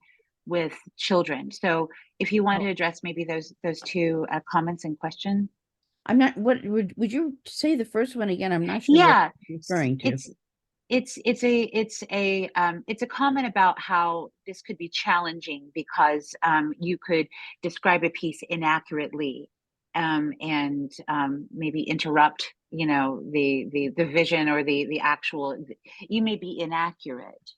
with children? So if you want to address maybe those two comments and question. I'm not, what would you say the first one again? I'm not sure Yeah, what you're referring to. It's a comment about how this could be challenging because you could describe a piece inaccurately, and maybe interrupt, the vision or the actual. You may be inaccurate.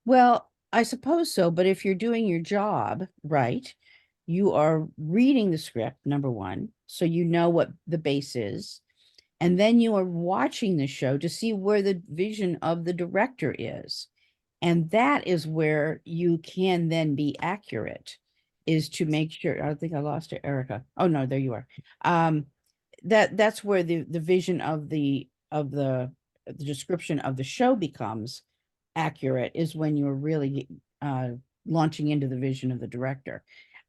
Well, I suppose so, but if you're doing your job right, you are reading the script, number one, so you know what the base is. And then you are watching the show to see where the vision of the director is. And that is where you can then be accurate, is to make sure. I think I lost Erica. Oh no, there you are. That's where the vision of the description of the show becomes accurate, is when you're really launching into the vision of the director.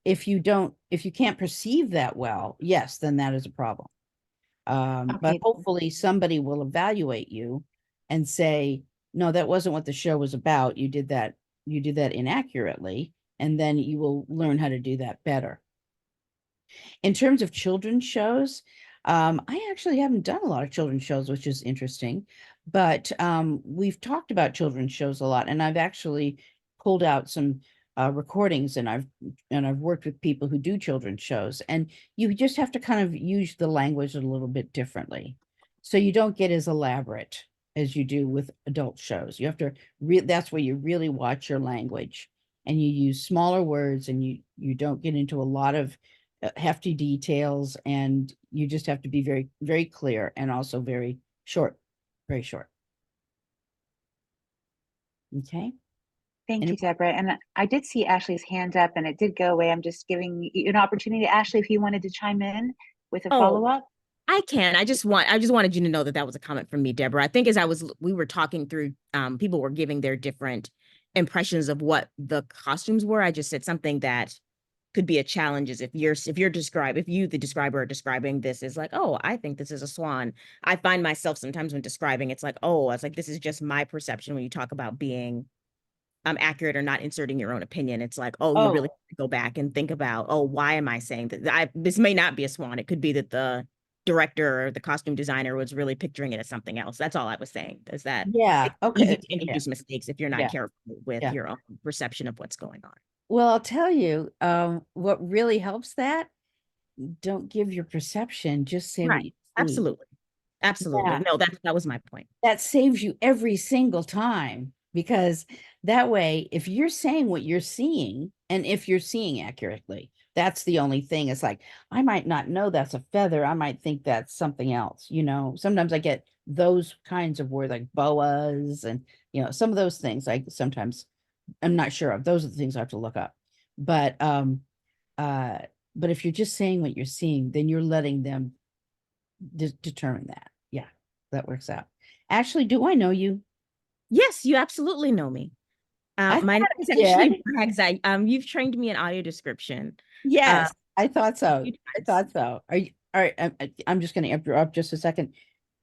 If you can't perceive that well, yes, then that is a problem. But Okay. hopefully somebody will evaluate you and say, no, that wasn't what the show was about. You did that inaccurately, and then you will learn how to do that better. In terms of children's shows, I actually haven't done a lot of children's shows, which is interesting, but we've talked about children's shows a lot, and I've actually pulled out some recordings, and I've worked with people who do children's shows, and you just have to kind of use the language a little bit differently, so you don't get as elaborate as you do with adult shows. You have to that's where you really watch your language and you use smaller words, and you don't get into a lot of hefty details, and you just have to be very, very clear and also very short, very short. Okay. Thank And you, Deborah. And I did see Ashley's hand up and it did go away. I'm just giving you an opportunity, Ashley, if you wanted to chime in with a Oh, follow-up. I can. I just wanted you to know that that was a comment from me, Deborah. I think as we were talking through, people were giving their different impressions of what the costumes were. I just said something that could be a challenge is if you, the describer, are describing this as like, oh, I think this is a swan. I find myself sometimes when describing, it's like, oh, I was like, this is just my perception when you talk about being accurate or not inserting your own opinion. It's like, oh, you really have to go back and think about, oh, why am I saying that? This may not be a swan. It could be that the director or the costume designer was really picturing it as something else. That's all I was saying. Is that yeah, it's okay, easy to yeah, introduce mistakes if you're not yeah, careful with yeah. your own perception of what's going on. Well, I'll tell you, what really helps that, don't give your perception, just say what Right. you see. Absolutely. Absolutely. Yeah. No, that was my point. That saves you every single time, because that way, if you're saying what you're seeing, and if you're seeing accurately, that's the only thing. It's like, I might not know that's a feather. I might think that's something else. Sometimes I get those kinds of words like boas, and some of those things like sometimes I'm not sure of. Those are the things I have to look up. But uh but if you're just saying what you're seeing, then you're letting them determine that. Yeah, that works out. Ashley, do I know you? Yes, you absolutely know me. I My name thought is I actually did. Braggs. You've trained me in audio description. Yes, I thought A so. few I times. thought so. Are you all right? I'm just going to interrupt just a second.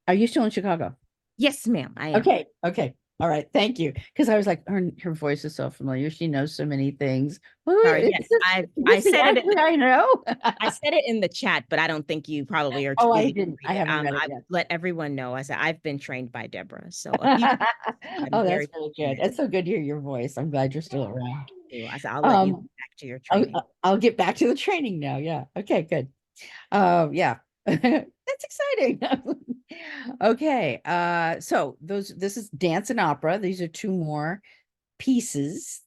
Are you still in Chicago? Yes, ma'am, I am. Okay. Okay. All right. Thank you. Because I was like, her voice is so familiar. She knows so many things. Who Sorry. is Yes, this? I Is I this the said it in Ashley I know? I said it in the chat, but I don't think you probably are Oh, I really didn't. read I it. haven't read it I yet. let everyone know. I said I've been trained by Deborah, so a few times I'm Oh, that's very really good. familiar. It's so good to hear your voice. I'm glad you're still around. I said I'll let you Um, get back to your I'll, training. I'll get back to the training now. Yeah. Okay, good. Yeah. That's exciting. Okay. So this is dance and opera. These are two more pieces.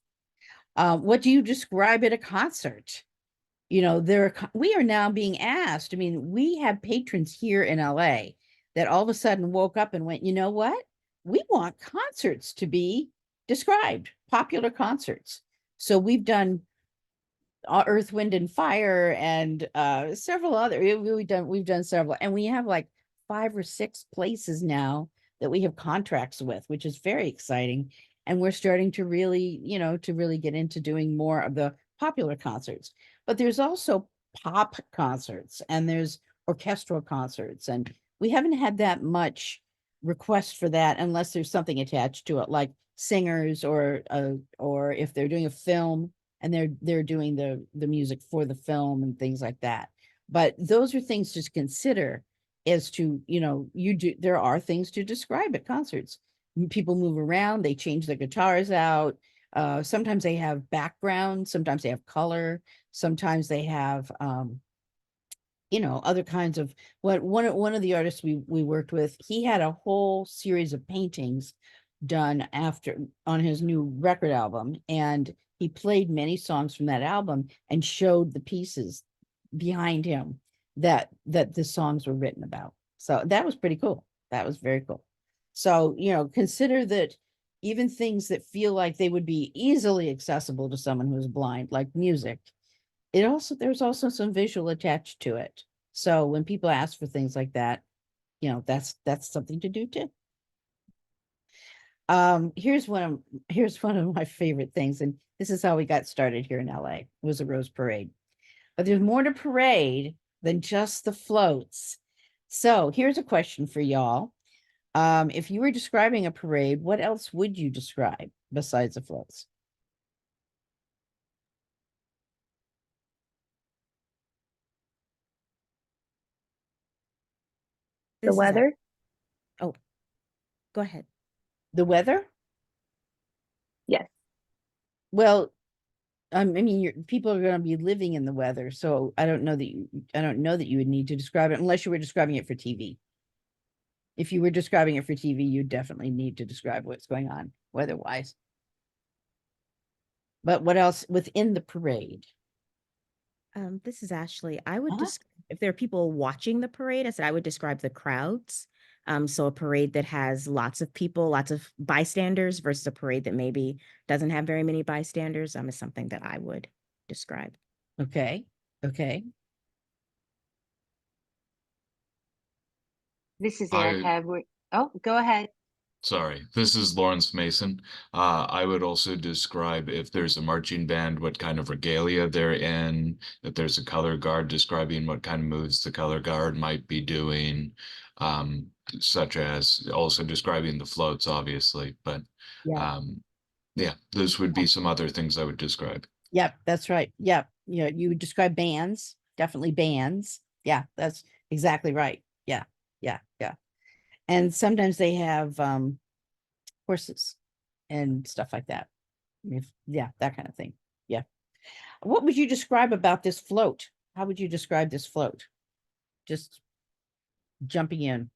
What do you describe at a concert? We are now being asked. I mean, we have patrons here in LA that all of a sudden woke up and went, you know what? We want concerts to be described, popular concerts. So we've done Earth, Wind, and Fire, and several other. We've done several, and we have like 5 or 6 places now that we have contracts with, which is very exciting. And we're starting to really get into doing more of the popular concerts. But there's also pop concerts, and there's orchestral concerts, and we haven't had that much request for that unless there's something attached to it, like singers, or if they're doing a film and they're doing the music for the film and things like that. But those are things to consider as to, there are things to describe at concerts. People move around, they change the guitars out. Sometimes they have background, sometimes they have color, sometimes they have other kinds of what one of the artists we worked with, he had a whole series of paintings done after on his new record album, and he played many songs from that album and showed the pieces behind him that the songs were written about. So that was pretty cool. That was very cool. So consider that even things that feel like they would be easily accessible to someone who's blind, like music, there's also some visual attached to it. So when people ask for things like that, that's something to do too. Here's one of my favorite things, and this is how we got started here in LA, was a Rose Parade. But there's more to parade than just the floats. So here's a question for y'all. If you were describing a parade, what else would you describe besides the floats? The This is weather? oh, go ahead. The weather? Yes. Well, I mean, people are going to be living in the weather, so I don't know that you would need to describe it unless you were describing it for TV. If you were describing it for TV, you definitely need to describe what's going on weather-wise. But what else within the parade? This is Ashley. I would Uh-huh. just, if there are people watching the parade, I said I would describe the crowds. So a parade that has lots of people, lots of bystanders versus a parade that maybe doesn't have very many bystanders, is something that I would describe. Okay. Okay. This is I Erica. Oh, go ahead. Sorry, this is Lawrence Mason. I would also describe if there's a marching band, what kind of regalia they're in, if there's a color guard, describing what kind of moves the color guard might be doing, such as also describing the floats, obviously. But Yeah. yeah, those would be some other things I would describe. Yep, that's right. Yep. You know, you would describe bands, definitely bands. Yeah, that's exactly right. Yeah. Yeah. Yeah. And sometimes they have horses and stuff like that. Yeah, that kind of thing. Yeah. What would you describe about this float? How would you describe this float? Just jumping in.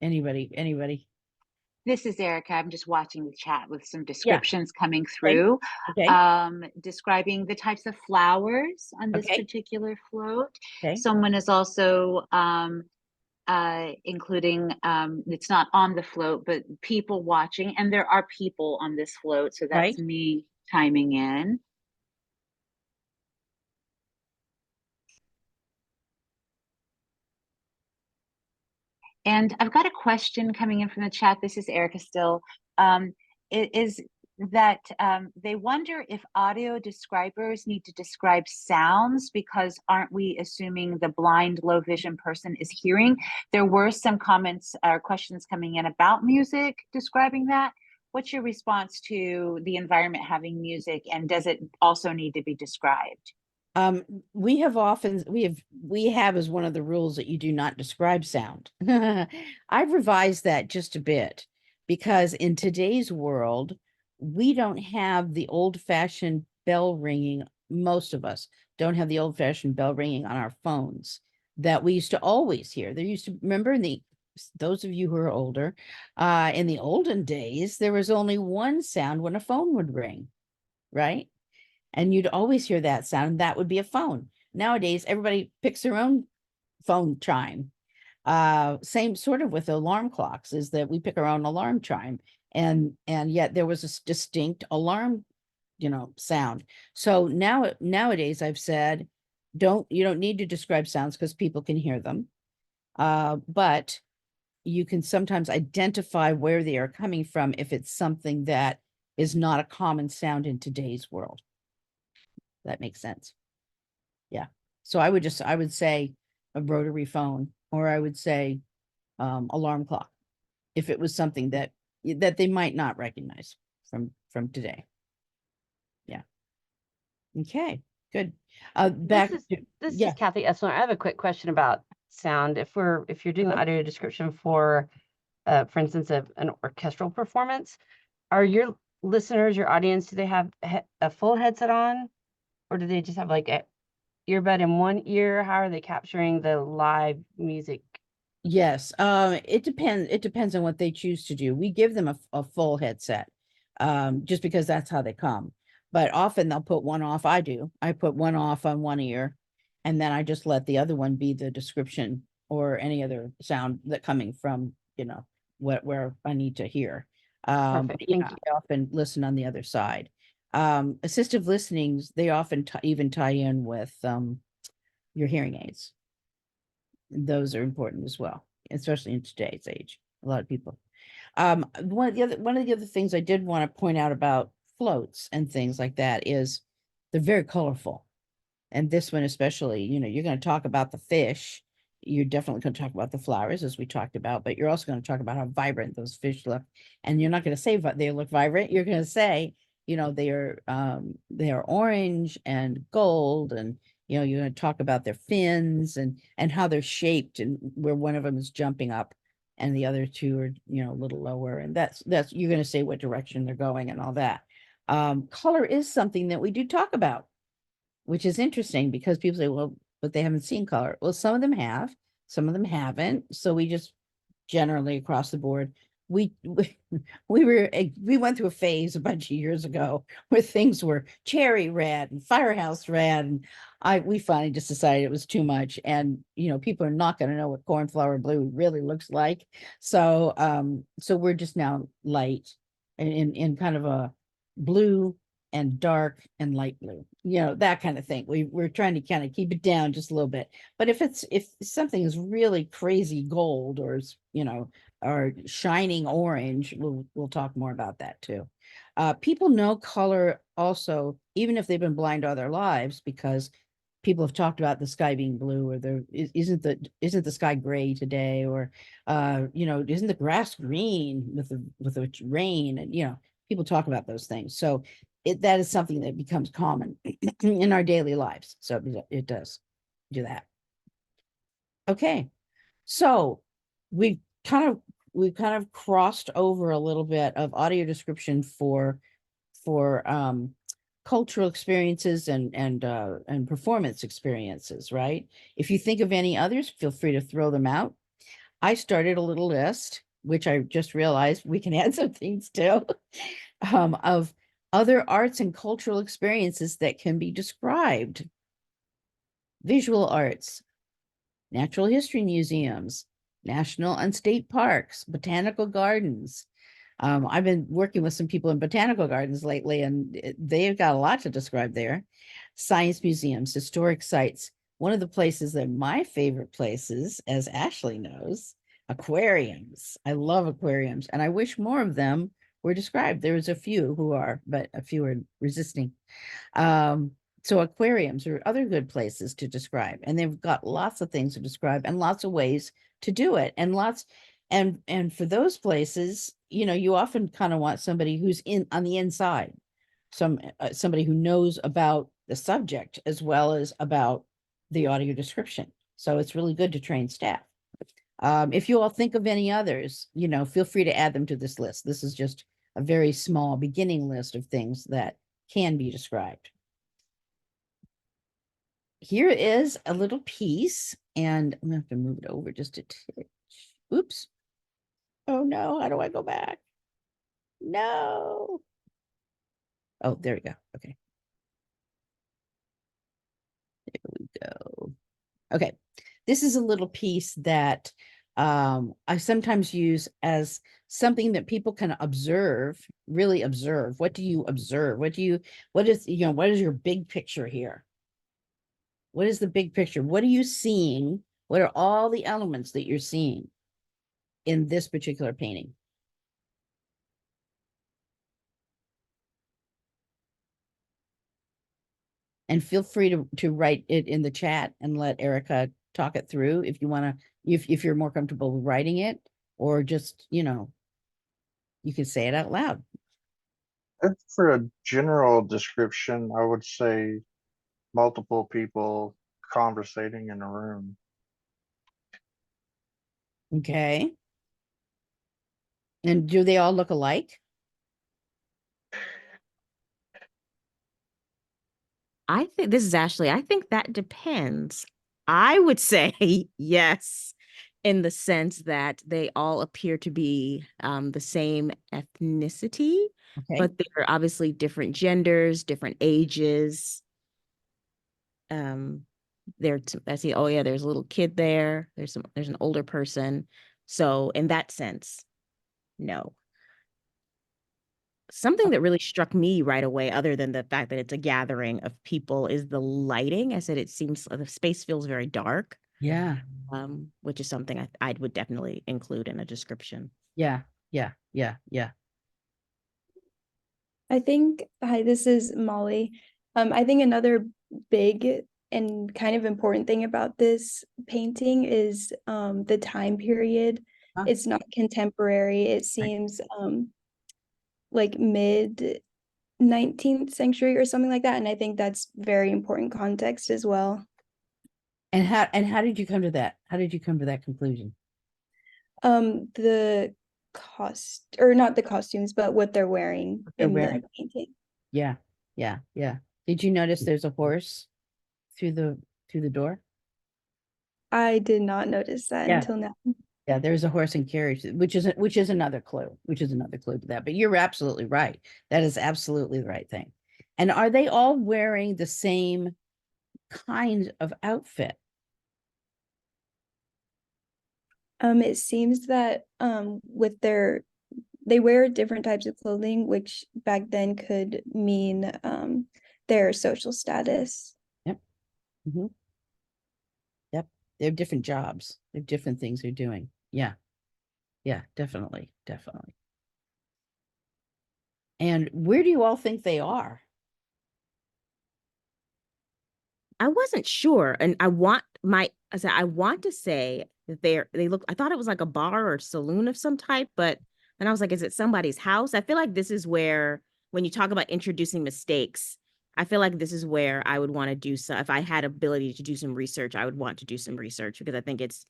Anybody? This is Erica. I'm just watching the chat with some Yeah. descriptions coming through, Okay. describing the types of flowers on this Okay. particular float. Okay. Someone is also including, it's not on the float, but people watching, and there are people on this float. So that's Right. me chiming in. And I've got a question coming in from the chat. This is Erica still. Is that they wonder if audio describers need to describe sounds, because aren't we assuming the blind, low vision person is hearing? There were some comments or questions coming in about music describing that. What's your response to the environment having music, and does it also need to be described? We have as one of the rules that you do not describe sound. I've revised that just a bit because in today's world, we don't have the old-fashioned bell ringing. Most of us don't have the old-fashioned bell ringing on our phones that we used to always hear. There used to, remember those of you who are older, in the olden days, there was only one sound when a phone would ring, right? And you'd always hear that sound, and that would be a phone. Nowadays, everybody picks their own phone chime. Same sort of with alarm clocks, is that we pick our own alarm chime, and yet there was a distinct alarm, sound. So nowadays I've said, you don't need to describe sounds because people can hear them. But you can sometimes identify where they are coming from if it's something that is not a common sound in today's world. That makes sense. Yeah. So I would say a rotary phone, or I would say alarm clock, if it was something that they might not recognize from today. Yeah. Okay, good. Back This yeah. is Kathy Essler. I have a quick question about sound. If you're doing the audio description for instance, an orchestral performance, are your listeners, your audience, do they have a full headset on, or do they just have like a earbud in one ear? How are they capturing the live music? Yes, it depends on what they choose to do. We give them a full headset, just because that's how they come. But often they'll put one off. I put one off on one ear, and then I just let the other one be the description or any other sound that coming from, where I need to hear. Perfect, But thank yeah, you. I often listen on the other side. Assistive listenings, they often even tie in with your hearing aids. Those are important as well, especially in today's age. A lot of people. One of the other things I did want to point out about floats and things like that is they're very colorful. And this one especially, you're going to talk about the fish. You're definitely going to talk about the flowers, as we talked about, but you're also going to talk about how vibrant those fish look. And you're not going to say they look vibrant. You're going to say, they are orange and gold, and you're going to talk about their fins and how they're shaped, and where one of them is jumping up and the other two are, a little lower. And that's you're going to say what direction they're going and all that. Color is something that we do talk about, which is interesting because people say, well, but they haven't seen color. Well, some of them have, some of them haven't. So we just generally across the board, we we went through a phase a bunch of years ago where things were cherry red and firehouse red, and we finally just decided it was too much, and people are not going to know what cornflower blue really looks like. So so we're just now light in kind of a blue and dark and light blue, that kind of thing. We're trying to kind of keep it down just a little bit. But if something is really crazy gold or shining orange, we'll talk more about that too. People know color also, even if they've been blind all their lives, because people have talked about the sky being blue, or isn't the sky gray today, or isn't the grass green with the rain, and people talk about those things. So that is something that becomes common in our daily lives. So it does do that. Okay, so we've kind of crossed over a little bit of audio description for cultural experiences and performance experiences, right? If you think of any others, feel free to throw them out. I started a little list, which I just realized we can add some things to, of other arts and cultural experiences that can be described. Visual arts, natural history museums, national and state parks, botanical gardens. I've been working with some people in botanical gardens lately, and they've got a lot to describe there. Science museums, historic sites. One of the places that my favorite places, as Ashley knows, aquariums. I love aquariums, and I wish more of them were described. There's a few who are, but a few are resisting. So aquariums are other good places to describe, and they've got lots of things to describe and lots of ways to do it, and and for those places, you often kind of want somebody who's on the inside, somebody who knows about the subject as well as about the audio description. So it's really good to train staff. If you all think of any others, feel free to add them to this list. This is just a very small beginning list of things that can be described. Here is a little piece, and I'm gonna have to move it over just a touch. Oops. Oh no, how do I go back? No. Oh, there we go. Okay. There we go. Okay. This is a little piece that I sometimes use as something that people can observe, really observe. What do you observe? What is your big picture here? What is the big picture? What are you seeing? What are all the elements that you're seeing in this particular painting? And feel free to write it in the chat and let Erica talk it through if you want to, if you're more comfortable with writing it, or just, you can say it out loud. For a general description, I would say multiple people conversating in a room. Okay. And do they all look alike? I think this is Ashley. I think that depends. I would say yes, in the sense that they all appear to be the same ethnicity, Okay. but they're obviously different genders, different ages. I see, oh yeah, there's a little kid there. There's an older person. So in that sense, no. Something that really struck me right away, other than the fact that it's a gathering of people, is the lighting. I said it seems the space feels very dark, Yeah. which is something I would definitely include in a description. Yeah. Hi, this is Molly. I think another big and kind of important thing about this painting is the time period. Huh. It's not contemporary. It seems like mid 19th century or something like that. And I think that's very important context as well. And how did you come to that? How did you come to that conclusion? The not the costumes, but what they're wearing in the painting. Yeah. Did you notice there's a horse through the door? I did not notice that until now. Yeah, there's a horse and carriage, which is another clue, to that. But you're absolutely right. That is absolutely the right thing. And are they all wearing the same kind of outfit? It seems that with they wear different types of clothing, which back then could mean their social status. Yep. Mhm. Yep. They have different jobs. They have different things they're doing. Yeah. Yeah, definitely. Definitely. And where do you all think they are? I wasn't sure, and I said I want to say that they look. I thought it was like a bar or saloon of some type, but and I was like, is it somebody's house? I feel like this is where when you talk about introducing mistakes, I feel like this is where I would want to do so. If I had ability to do some research, I would want to do some research because I think it's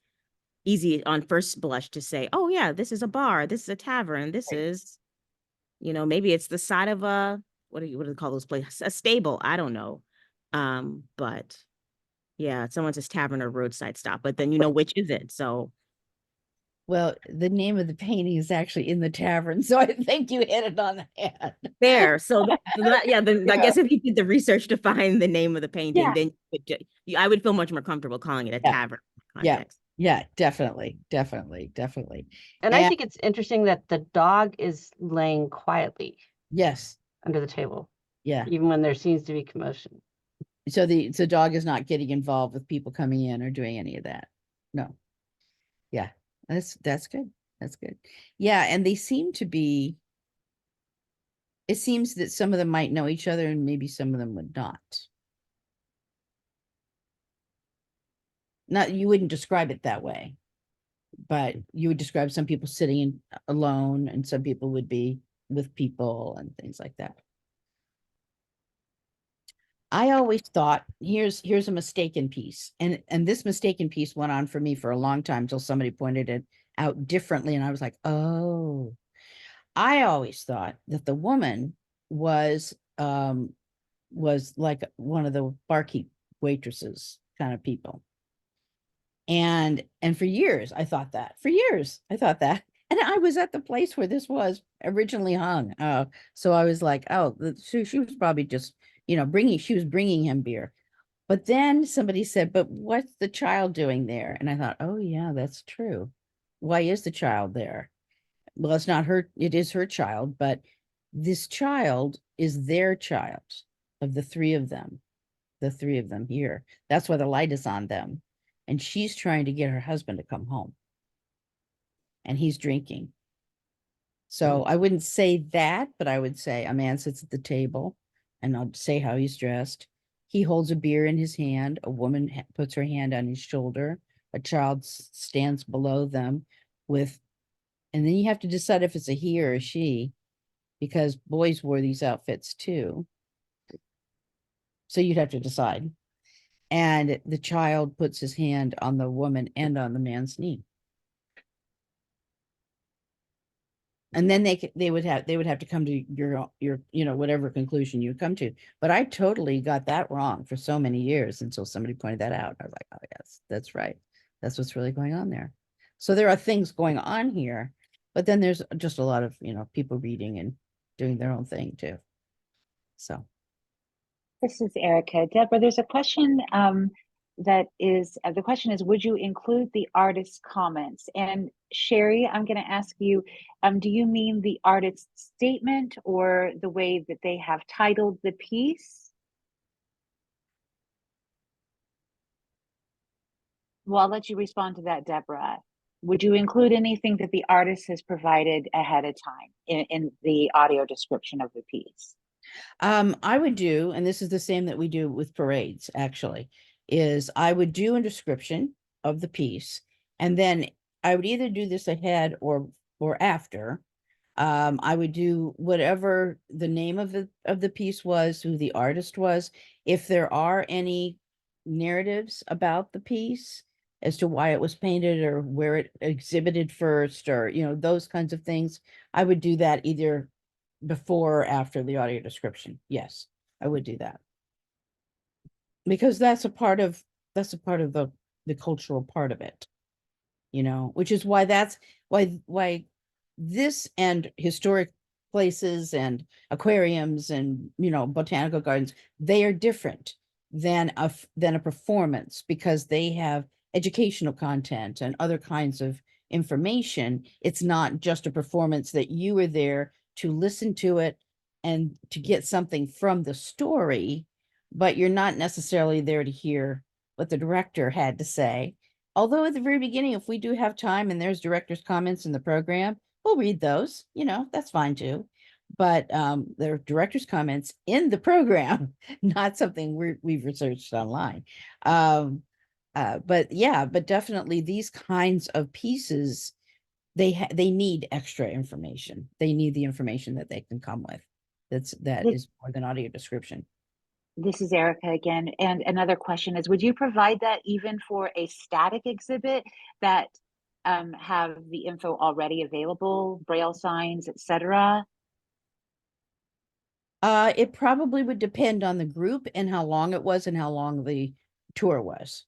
easy on first blush to say, oh yeah, this is a bar, this is a tavern, this is, maybe it's the side of a what do they call those places? A stable. I don't know. But yeah, someone says tavern or roadside stop, but then which is it? So Well, the name of the painting is actually in the tavern, so I think you hit it on the head. there. Yeah, then I Yeah. guess if you did the research to find the name of the painting, Yeah. then I would feel much more comfortable calling it a Yeah. tavern Yeah. context. Yeah, definitely. Definitely. And I And think it's interesting that the dog is laying quietly yes, under the table, yeah. even when there seems to be commotion. So the dog is not getting involved with people coming in or doing any of that. No. Yeah. That's good. That's good. Yeah, and they seem to be, it seems that some of them might know each other and maybe some of them would not. Not, you wouldn't describe it that way, but you would describe some people sitting in alone and some people would be with people and things like that. I always thought here's a mistaken piece, and this mistaken piece went on for me for a long time until somebody pointed it out differently, and I was like, oh, I always thought that the woman was like one of the barkeep waitresses kind of people. And for years I thought that. For years I thought that. And I was at the place where this was originally hung. So I was like, oh, she was probably just, she was bringing him beer. But then somebody said, but what's the child doing there? And I thought, oh yeah, that's true. Why is the child there? Well, it's not her, it is her child, but this child is their child of the three of them here. That's why the light is on them. And she's trying to get her husband to come home. And he's drinking. So I wouldn't say that, but I would say a man sits at the table and I'll say how he's dressed. He holds a beer in his hand. A woman puts her hand on his shoulder. A child stands below them and then you have to decide if it's a he or a she, because boys wore these outfits too. So you'd have to decide. And the child puts his hand on the woman and on the man's knee. And then they would have to come to your whatever conclusion you come to. But I totally got that wrong for so many years until somebody pointed that out. I was like, oh yes, that's right. That's what's really going on there. So there are things going on here, but then there's just a lot of people reading and doing their own thing too. So This is Erica. Deborah, there's a question the question is, would you include the artist's comments? And Sherry, I'm going to ask you, do you mean the artist's statement or the way that they have titled the piece? Well, I'll let you respond to that, Deborah. Would you include anything that the artist has provided ahead of time in the audio description of the piece? I would do, and this is the same that we do with parades, actually, is I would do a description of the piece, and then I would either do this ahead or after. I would do whatever the name of the piece was, who the artist was, if there are any narratives about the piece as to why it was painted or where it exhibited first, or those kinds of things. I would do that either before or after the audio description. Yes, I would do that. Because that's a part of the cultural part of it. which is why why this and historic places and aquariums and, botanical gardens, they are different than a performance because they have educational content and other kinds of information. It's not just a performance that you are there to listen to it and to get something from the story, but you're not necessarily there to hear what the director had to say. Although at the very beginning, if we do have time and there's director's comments in the program, we'll read those, that's fine too. But there are director's comments in the program, not something we've researched online. But definitely these kinds of pieces, they need extra information. They need the information that they can come with. That This, is more than audio description. this is Erica again. And another question is, would you provide that even for a static exhibit that have the info already available, Braille signs, etc.? It probably would depend on the group and how long it was and how long the tour was.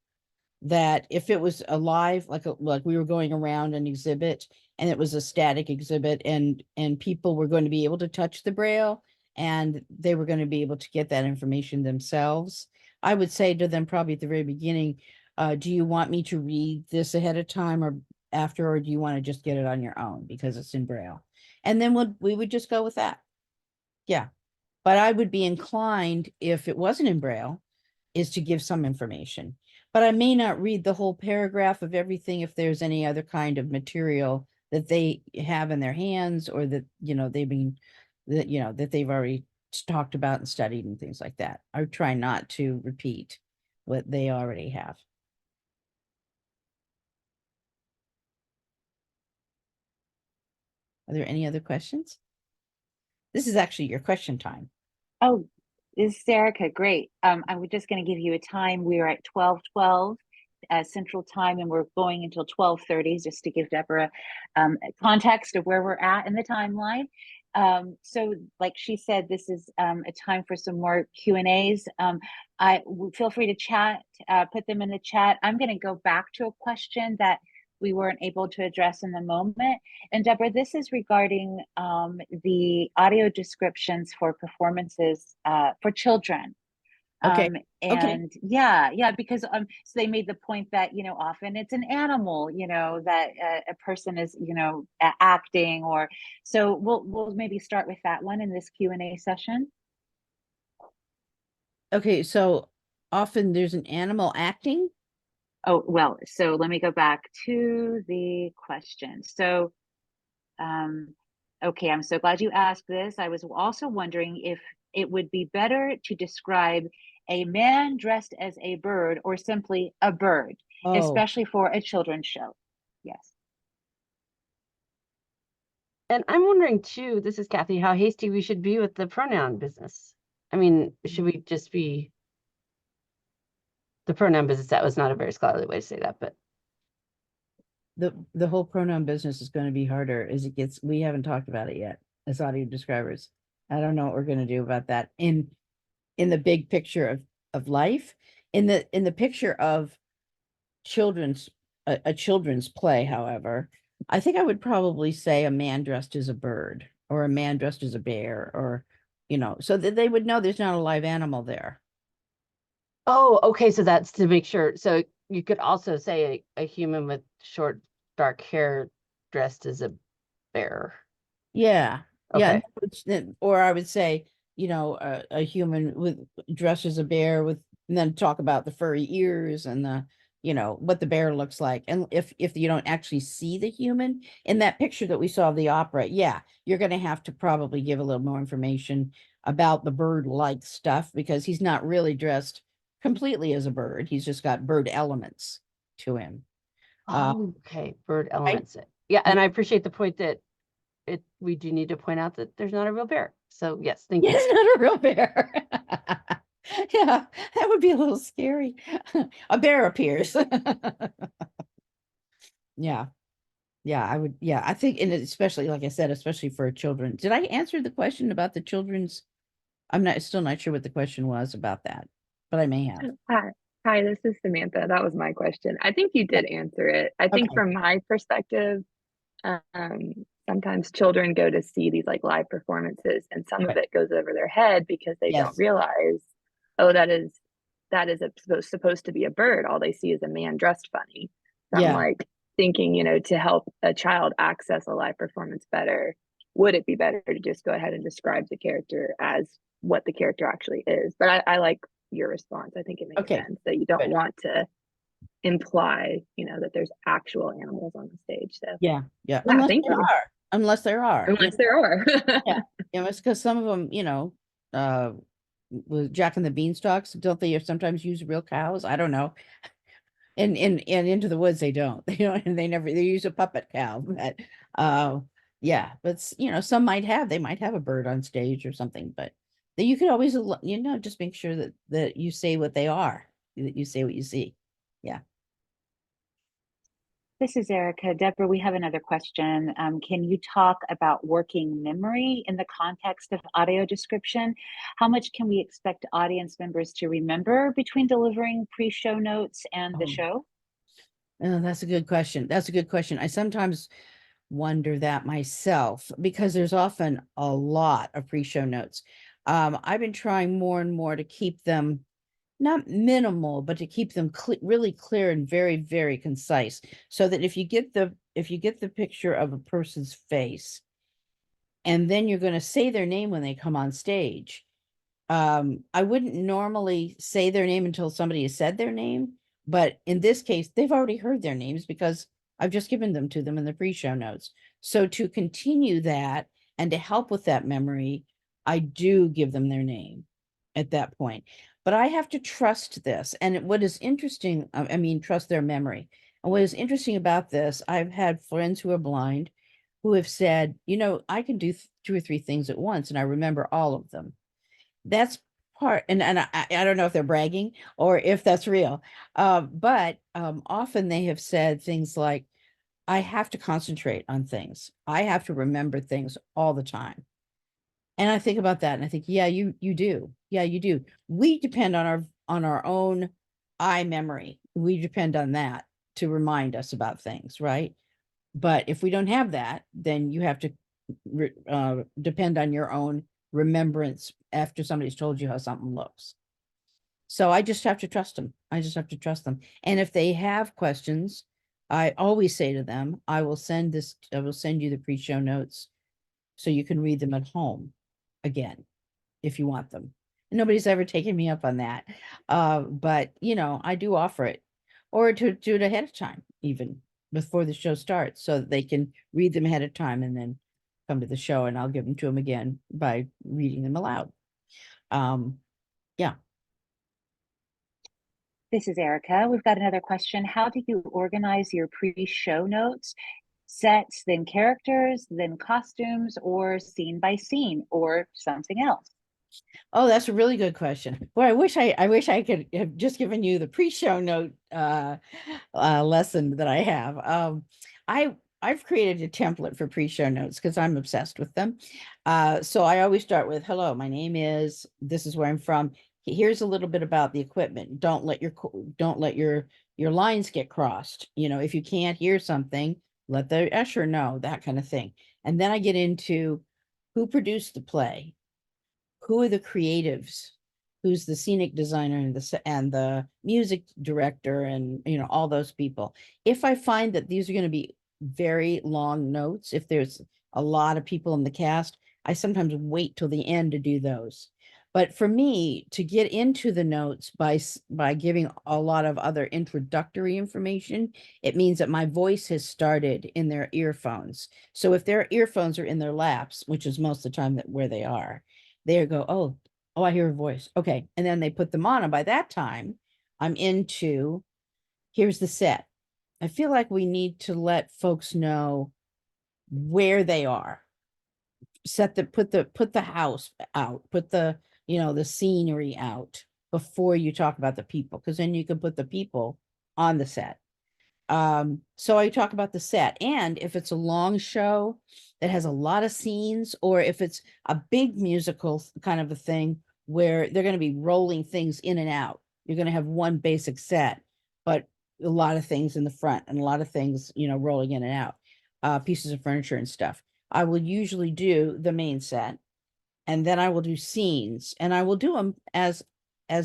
That if it was a live, like we were going around an exhibit and it was a static exhibit and people were going to be able to touch the Braille and they were going to be able to get that information themselves, I would say to them probably at the very beginning, do you want me to read this ahead of time or after, or do you want to just get it on your own because it's in Braille? And then we would just go with that. Yeah. But I would be inclined, if it wasn't in Braille, is to give some information. But I may not read the whole paragraph of everything if there's any other kind of material that they have in their hands or that, that they've already talked about and studied and things like that. I try not to repeat what they already have. Are there any other questions? This is actually your question time. Oh, this is Erica. Great. I was just going to give you a time. We are at 12:12 Central Time, and we're going until 12:30, just to give Deborah context of where we're at in the timeline. So, like she said, this is a time for some more Q&As. Feel free to chat, put them in the chat. I'm going to go back to a question that we weren't able to address in the moment. And Deborah, this is regarding the audio descriptions for performances for children. Okay. And yeah, because so they made the point that, often it's an animal, that a person is, acting, or so we'll maybe start with that one in this Q&A session. Okay, so often there's an animal acting. Oh, well, so let me go back to the question. So, okay, I'm so glad you asked this. I was also wondering if it would be better to describe a man dressed as a bird or simply a bird, especially for a children's show. Yes. And I'm wondering too, this is Kathy, how hasty we should be with the pronoun business. I mean, should we just be the pronoun business? That was not a very scholarly way to say that, but the whole pronoun business is going to be harder as it gets. We haven't talked about it yet as audio describers. I don't know what we're going to do about that in the big picture of life. In the picture of children's a children's play, however, I think I would probably say a man dressed as a bird or a man dressed as a bear, or so that they would know there's not a live animal there. oh, okay, so that's to make sure. So you could also say a human with short dark hair dressed as a bear. Yeah. Okay. Yeah. Or I would say, a human with dressed as a bear and then talk about the furry ears and the, what the bear looks like. And if you don't actually see the human in that picture that we saw of the opera, yeah, you're going to have to probably give a little more information about the bird-like stuff, because he's not really dressed completely as a bird. He's just got bird elements to him. Okay, bird elements. Yeah, and I appreciate the point that we do need to point out that there's not a real bear. So yes, thank you. It's not a real bear. Yeah, that would be a little scary. A bear appears. Yeah. I would. Yeah, I think, and especially, like I said, especially for children. Did I answer the question about the children's? I'm still not sure what the question was about that, but I may have. Hi, this is Samantha. That was my question. I think you did answer it. I think Okay. from my perspective, sometimes children go to see these like live performances and some of Okay. it goes over their head because they don't Yes. realize, oh, that is supposed to be a bird. All they see is a man dressed funny. So I'm Yeah. like thinking, to help a child access a live performance better, would it be better to just go ahead and describe the character as what the character actually is? But I like your response. I think it makes Okay. sense that you don't Good. want to imply, that there's actual animals on the stage. So Yeah. yeah, Unless thank there you. are. Unless there are. Unless there are. Yeah. It's because some of them, with Jack and the Beanstalks, don't they sometimes use real cows? I don't know. And Into the Woods, they don't. They use a puppet cow. But yeah, but some they might have a bird on stage or something, but then you can always, just make sure that you say what they are, that you say what you see. Yeah. This is Erica. Deborah, we have another question. Can you talk about working memory in the context of audio description? How much can we expect audience members to remember between delivering pre-show notes and the Oh. show? Oh, that's a good question. That's a good question. I sometimes wonder that myself because there's often a lot of pre-show notes. I've been trying more and more to keep them not minimal, but to keep them really clear and very, very concise, so that if you get the picture of a person's face, and then you're going to say their name when they come on stage. I wouldn't normally say their name until somebody has said their name, but in this case, they've already heard their names because I've just given them to them in the pre-show notes. So to continue that and to help with that memory, I do give them their name at that point. But I have to trust this. And what is interesting, trust their memory. And what is interesting about this, I've had friends who are blind who have said, I can do 2 or 3 things at once and I remember all of them. That's part, and I don't know if they're bragging or if that's real. But often they have said things like, I have to concentrate on things. I have to remember things all the time. And I think about that and I think, yeah, you do. Yeah, you do. We depend on our own eye memory. We depend on that to remind us about things, right? But if we don't have that, then you have to depend on your own remembrance after somebody's told you how something looks. So I just have to trust them. I just have to trust them. And if they have questions, I always say to them, I will send you the pre-show notes so you can read them at home again if you want them. And nobody's ever taken me up on that. But I do offer it, or to do it ahead of time, even before the show starts, so that they can read them ahead of time and then come to the show and I'll give them to them again by reading them aloud. Yeah. This is Erica. We've got another question. How do you organize your pre-show notes? Sets, then characters, then costumes, or scene by scene, or something else? Oh, that's a really good question. Boy, I wish I could have just given you the pre-show note lesson that I have. I've created a template for pre-show notes because I'm obsessed with them. So I always start with, hello, my name is, this is where I'm from. Here's a little bit about the equipment. Don't let your lines get crossed. If you can't hear something, let the usher know, that kind of thing. And then I get into who produced the play, who are the creatives, who's the scenic designer and the music director, and all those people. If I find that these are going to be very long notes, if there's a lot of people in the cast, I sometimes wait till the end to do those. But for me to get into the notes by giving a lot of other introductory information, it means that my voice has started in their earphones. So if their earphones are in their laps, which is most of the time where they are, they go, oh, I hear a voice. Okay. And then they put them on. And by that time, I'm into, here's the set. I feel like we need to let folks know where they are. Put the house out, put the scenery out before you talk about the people, because then you can put the people on the set. So I talk about the set, and if it's a long show that has a lot of scenes, or if it's a big musical kind of a thing where they're going to be rolling things in and out, you're going to have one basic set, but a lot of things in the front and a lot of things, rolling in and out, pieces of furniture and stuff. I will usually do the main set, and then I will do scenes, and I will do them as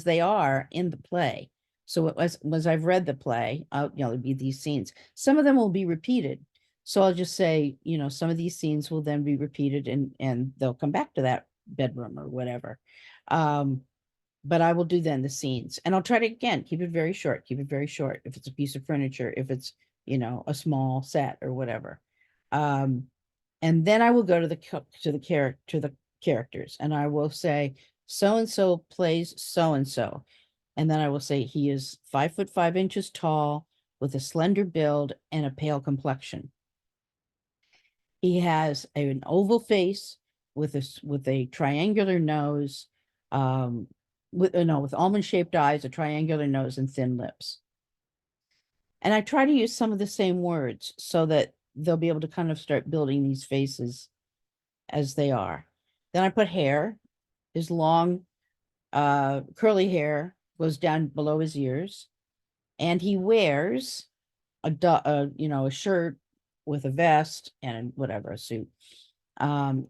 they are in the play. So as I've read the play, there'll be these scenes. Some of them will be repeated. So I'll just say, some of these scenes will then be repeated, and they'll come back to that bedroom or whatever. But I will do then the scenes, and I'll try to, again, keep it very short, if it's a piece of furniture, if it's, a small set or whatever. And then I will go to the characters, and I will say, so-and-so plays so-and-so. And then I will say he is 5'5" tall, with a slender build and a pale complexion. He has an oval face with a triangular nose, with almond shaped eyes, a triangular nose, and thin lips. And I try to use some of the same words so that they'll be able to kind of start building these faces as they are. Then I put hair. His long, curly hair goes down below his ears, and he wears a shirt with a vest and whatever, a suit.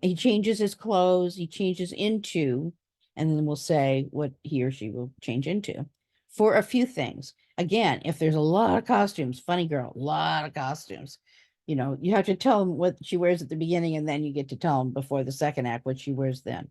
He changes his clothes, he changes into, and then we'll say what he or she will change into for a few things. Again, if there's a lot of costumes, funny girl, a lot of costumes, you have to tell them what she wears at the beginning, and then you get to tell them before the second act what she wears then.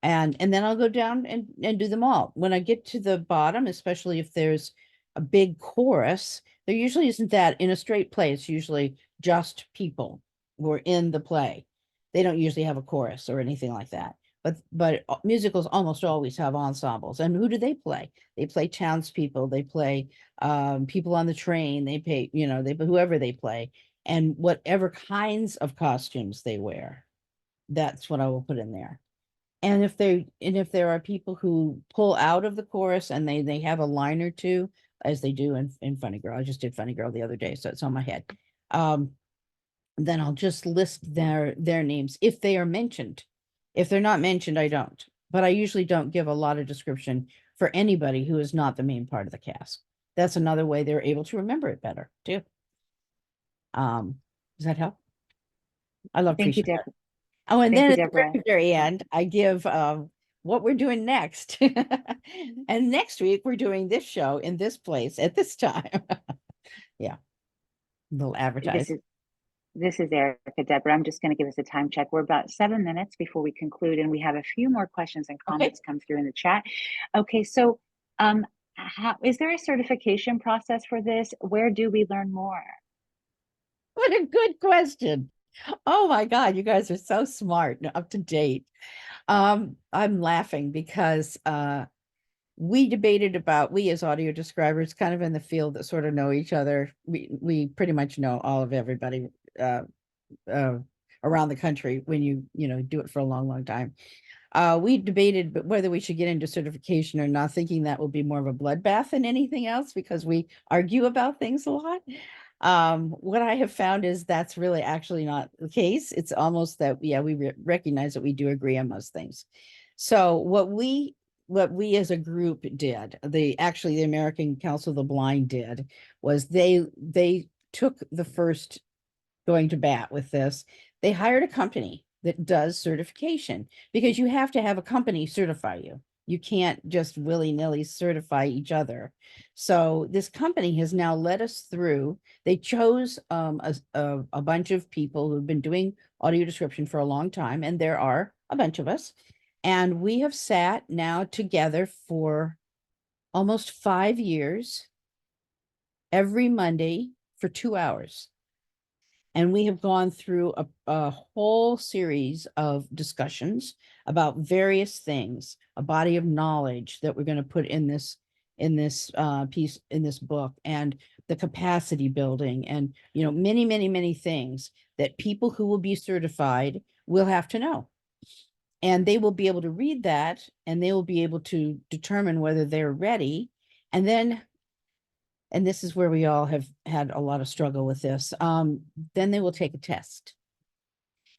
And then I'll go down and do them all. When I get to the bottom, especially if there's a big chorus, there usually isn't that in a straight play. It's usually just people who are in the play. They don't usually have a chorus or anything like that. But musicals almost always have ensembles. And who do they play? They play townspeople. They play people on the train. They pay, whoever they play, and whatever kinds of costumes they wear. That's what I will put in there. And if there are people who pull out of the chorus and they have a line or two, as they do in Funny Girl. I just did Funny Girl the other day, so it's on my head. Then I'll just list their names if they are mentioned. If they're not mentioned, I don't. But I usually don't give a lot of description for anybody who is not the main part of the cast. That's another way they're able to remember it better too. Does that help? I love Thank you, Tricia. Deborah. Oh, and Thank then you, at the Deborah. very end, I give what we're doing next. And next week, we're doing this show in this place at this time. Yeah. A little advertising. This is Erica, Deborah. I'm just going to give us a time check. We're about 7 minutes before we conclude, and we have a few more questions and comments come through in the chat. Okay, so is there a certification process for this? Where do we learn more? What a good question. Oh my God, you guys are so smart and up to date. I'm laughing because we debated about, we as audio describers, kind of in the field that sort of know each other. We pretty much know all of everybody around the country when you do it for a long time. We debated whether we should get into certification or not, thinking that will be more of a bloodbath than anything else because we argue about things a lot. What I have found is that's really actually not the case. It's almost that, we recognize that we do agree on most things. So what we as a group did, the American Council of the Blind did, was they took the first going to bat with this. They hired a company that does certification, because you have to have a company certify you. You can't just willy-nilly certify each other. So this company has now led us through. They chose a bunch of people who've been doing audio description for a long time, and there are a bunch of us. And we have sat now together for almost 5 years, every Monday for 2 hours. And we have gone through a whole series of discussions about various things, a body of knowledge that we're going to put in this piece, in this book, and the capacity building, and many things that people who will be certified will have to know. And they will be able to read that, and they will be able to determine whether they're ready. And then, and this is where we all have had a lot of struggle with this, then they will take a test.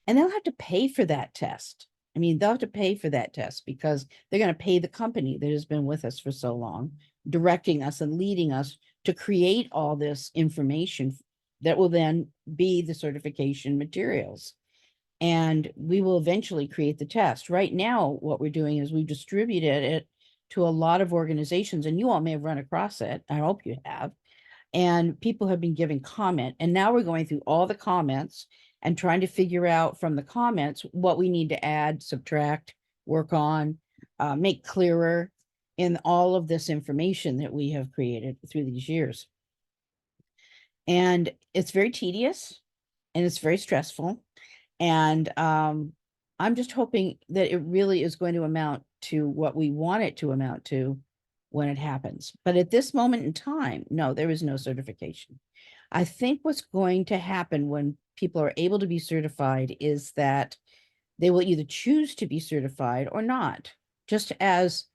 And they'll have to pay for that test. I mean, they'll have to pay for that test because they're going to pay the company that has been with us for so long, directing us and leading us to create all this information that will then be the certification materials. And we will eventually create the test. Right now, what we're doing is we've distributed it to a lot of organizations, and you all may have run across it. I hope you have. And people have been giving comment, and now we're going through all the comments and trying to figure out from the comments what we need to add, subtract, work on, make clearer in all of this information that we have created through these years. And it's very tedious and it's very stressful. And I'm just hoping that it really is going to amount to what we want it to amount to when it happens. But at this moment in time, no, there is no certification. I think what's going to happen when people are able to be certified is that they will either choose to be certified or not, just as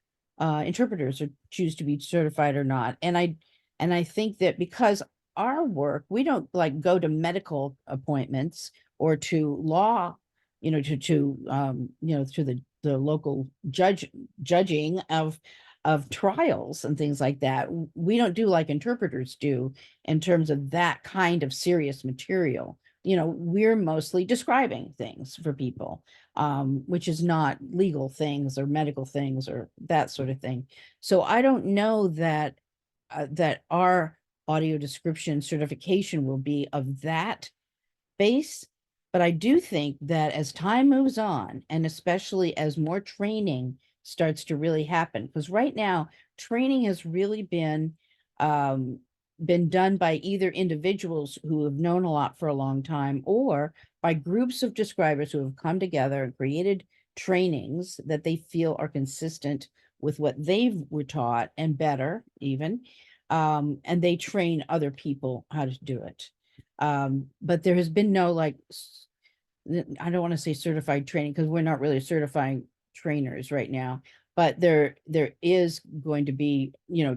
interpreters are choose to be certified or not. And I think that because our work, we don't like go to medical appointments or to law, to the local judging of trials and things like that. We don't do like interpreters do in terms of that kind of serious material. We're mostly describing things for people, which is not legal things or medical things or that sort of thing. So I don't know that that our audio description certification will be of that base. But I do think that as time moves on, and especially as more training starts to really happen, because right now training has really been done by either individuals who have known a lot for a long time or by groups of describers who have come together and created trainings that they feel are consistent with what they were taught and better even. And they train other people how to do it. But there has been no I don't want to say certified training because we're not really certifying trainers right now, but there is going to be,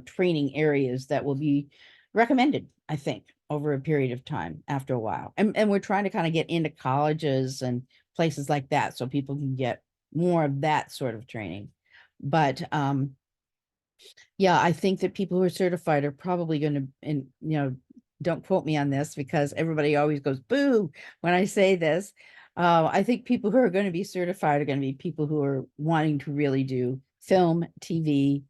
training areas that will be recommended, I think, over a period of time after a while. And we're trying to kind of get into colleges and places like that so people can get more of that sort of training. But yeah, I think that people who are certified are probably going to, and don't quote me on this because everybody always goes boo when I say this. I think people who are going to be certified are going to be people who are wanting to really do film, TV,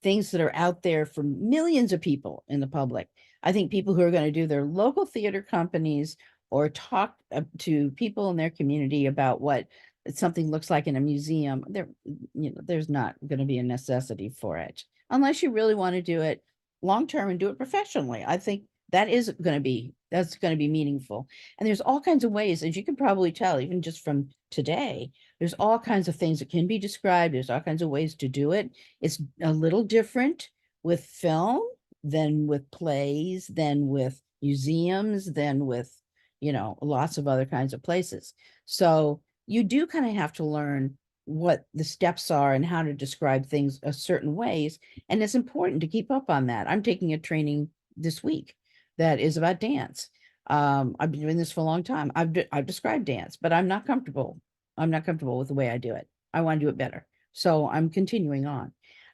things that are out there for millions of people in the public. I think people who are going to do their local theater companies or talk to people in their community about what something looks like in a museum, there's not going to be a necessity for it unless you really want to do it long term and do it professionally. I think that's going to be meaningful. And there's all kinds of ways, as you can probably tell, even just from today, there's all kinds of things that can be described. There's all kinds of ways to do it. It's a little different with film than with plays, than with museums, than with, lots of other kinds of places. So you do kind of have to learn what the steps are and how to describe things a certain ways. And it's important to keep up on that. I'm taking a training this week that is about dance. I've been doing this for a long time. I've described dance, but I'm not comfortable. I'm not comfortable with the way I do it. I want to do it better. So I'm continuing on.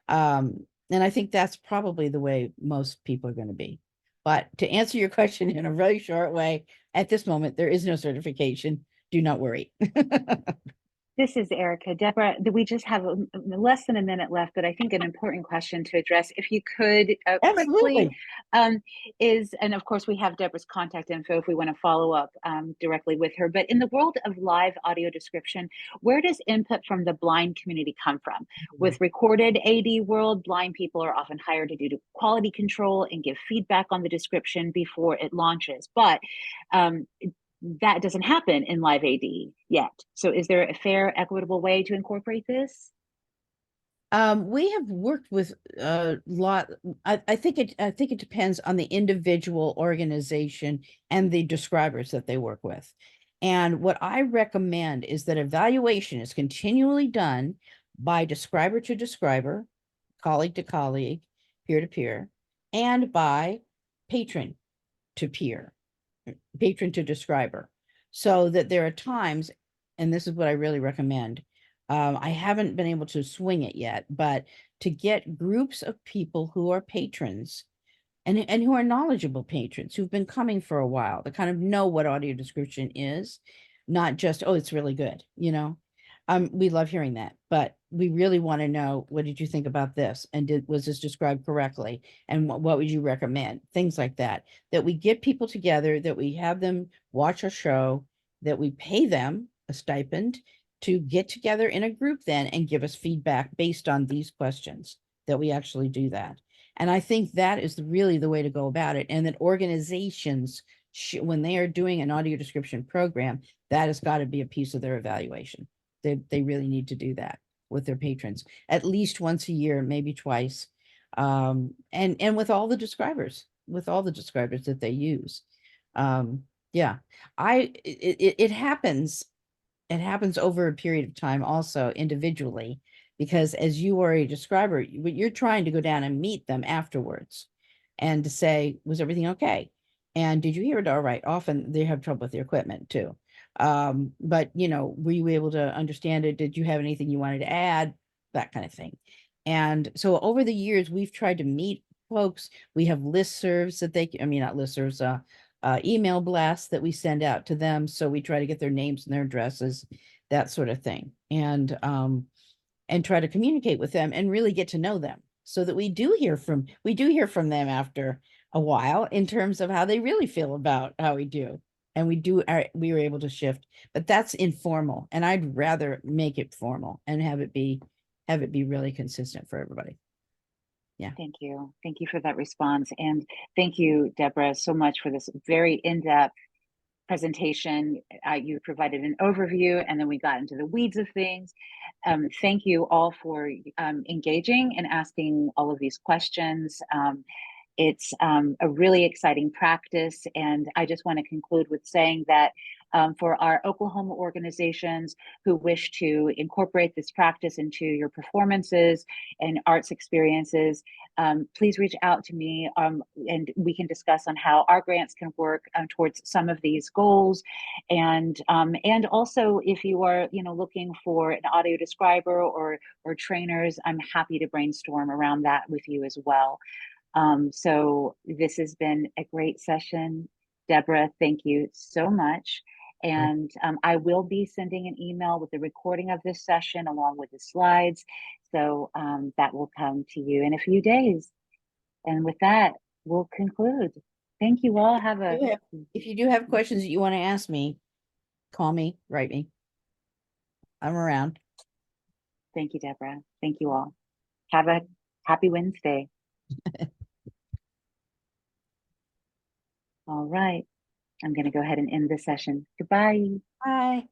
And I think that's probably the way most people are going to be. But to answer your question in a very short way, at this moment, there is no certification. Do not worry. This is Erica. Deborah, we just have less than a minute left, but I think an important question to address, if you could quickly, and of course we have Deborah's contact info if we want to follow up directly with her, but in the world of live audio description, where does input from the blind community come from? With recorded AD world, blind people are often hired to do quality control and give feedback on the description before it launches. But that doesn't happen in live AD yet. So is there a fair, equitable way to incorporate this? We have worked with a lot. I think it depends on the individual organization and the describers that they work with. And what I recommend is that evaluation is continually done by describer to describer, colleague to colleague, peer to peer, and by patron to peer, patron to describer, so that there are times, and this is what I really recommend, I haven't been able to swing it yet, but to get groups of people who are patrons and who are knowledgeable patrons who've been coming for a while, that kind of know what audio description is, not just, oh, it's really good, you know. We love hearing that, but we really want to know, what did you think about this? And was this described correctly? And what would you recommend? Things like that, that we get people together, that we have them watch a show, that we pay them a stipend to get together in a group then and give us feedback based on these questions, that we actually do that. And I think that is really the way to go about it. And that organizations, when they are doing an audio description program, that has got to be a piece of their evaluation. They really need to do that with their patrons at least once a year, maybe twice. And with all the describers, that they use. Yeah, it happens. It happens over a period of time also individually, because as you are a describer, you're trying to go down and meet them afterwards and to say, was everything okay? And did you hear it all right? Often they have trouble with their equipment too. But you know, were you able to understand it? Did you have anything you wanted to add? That kind of thing. And so over the years, we've tried to meet folks. We have listservs that not listservs, email blasts that we send out to them. So we try to get their names and their addresses, that sort of thing. And try to communicate with them and really get to know them, so that we do hear from them after a while in terms of how they really feel about how we do. And we were able to shift, but that's informal. And I'd rather make it formal and have it be really consistent for everybody. Yeah. Thank you. Thank you for that response. And thank you, Deborah, so much for this very in-depth presentation. You provided an overview, and then we got into the weeds of things. Thank you all for engaging and asking all of these questions. It's a really exciting practice. And I just want to conclude with saying that for our Oklahoma organizations who wish to incorporate this practice into your performances and arts experiences, please reach out to me and we can discuss on how our grants can work towards some of these goals. And also, if you are looking for an audio describer or trainers, I'm happy to brainstorm around that with you as well. So this has been a great session. Deborah, thank you so much. And I will be sending an email with the recording of this session along with the slides. So that will come to you in a few days. And with that, we'll conclude. Thank you all. If you do have questions that you want to ask me, call me, write me. I'm around. Thank you, Deborah. Thank you all. Have a happy Wednesday. All right. I'm going to go ahead and end the session. Goodbye. Bye.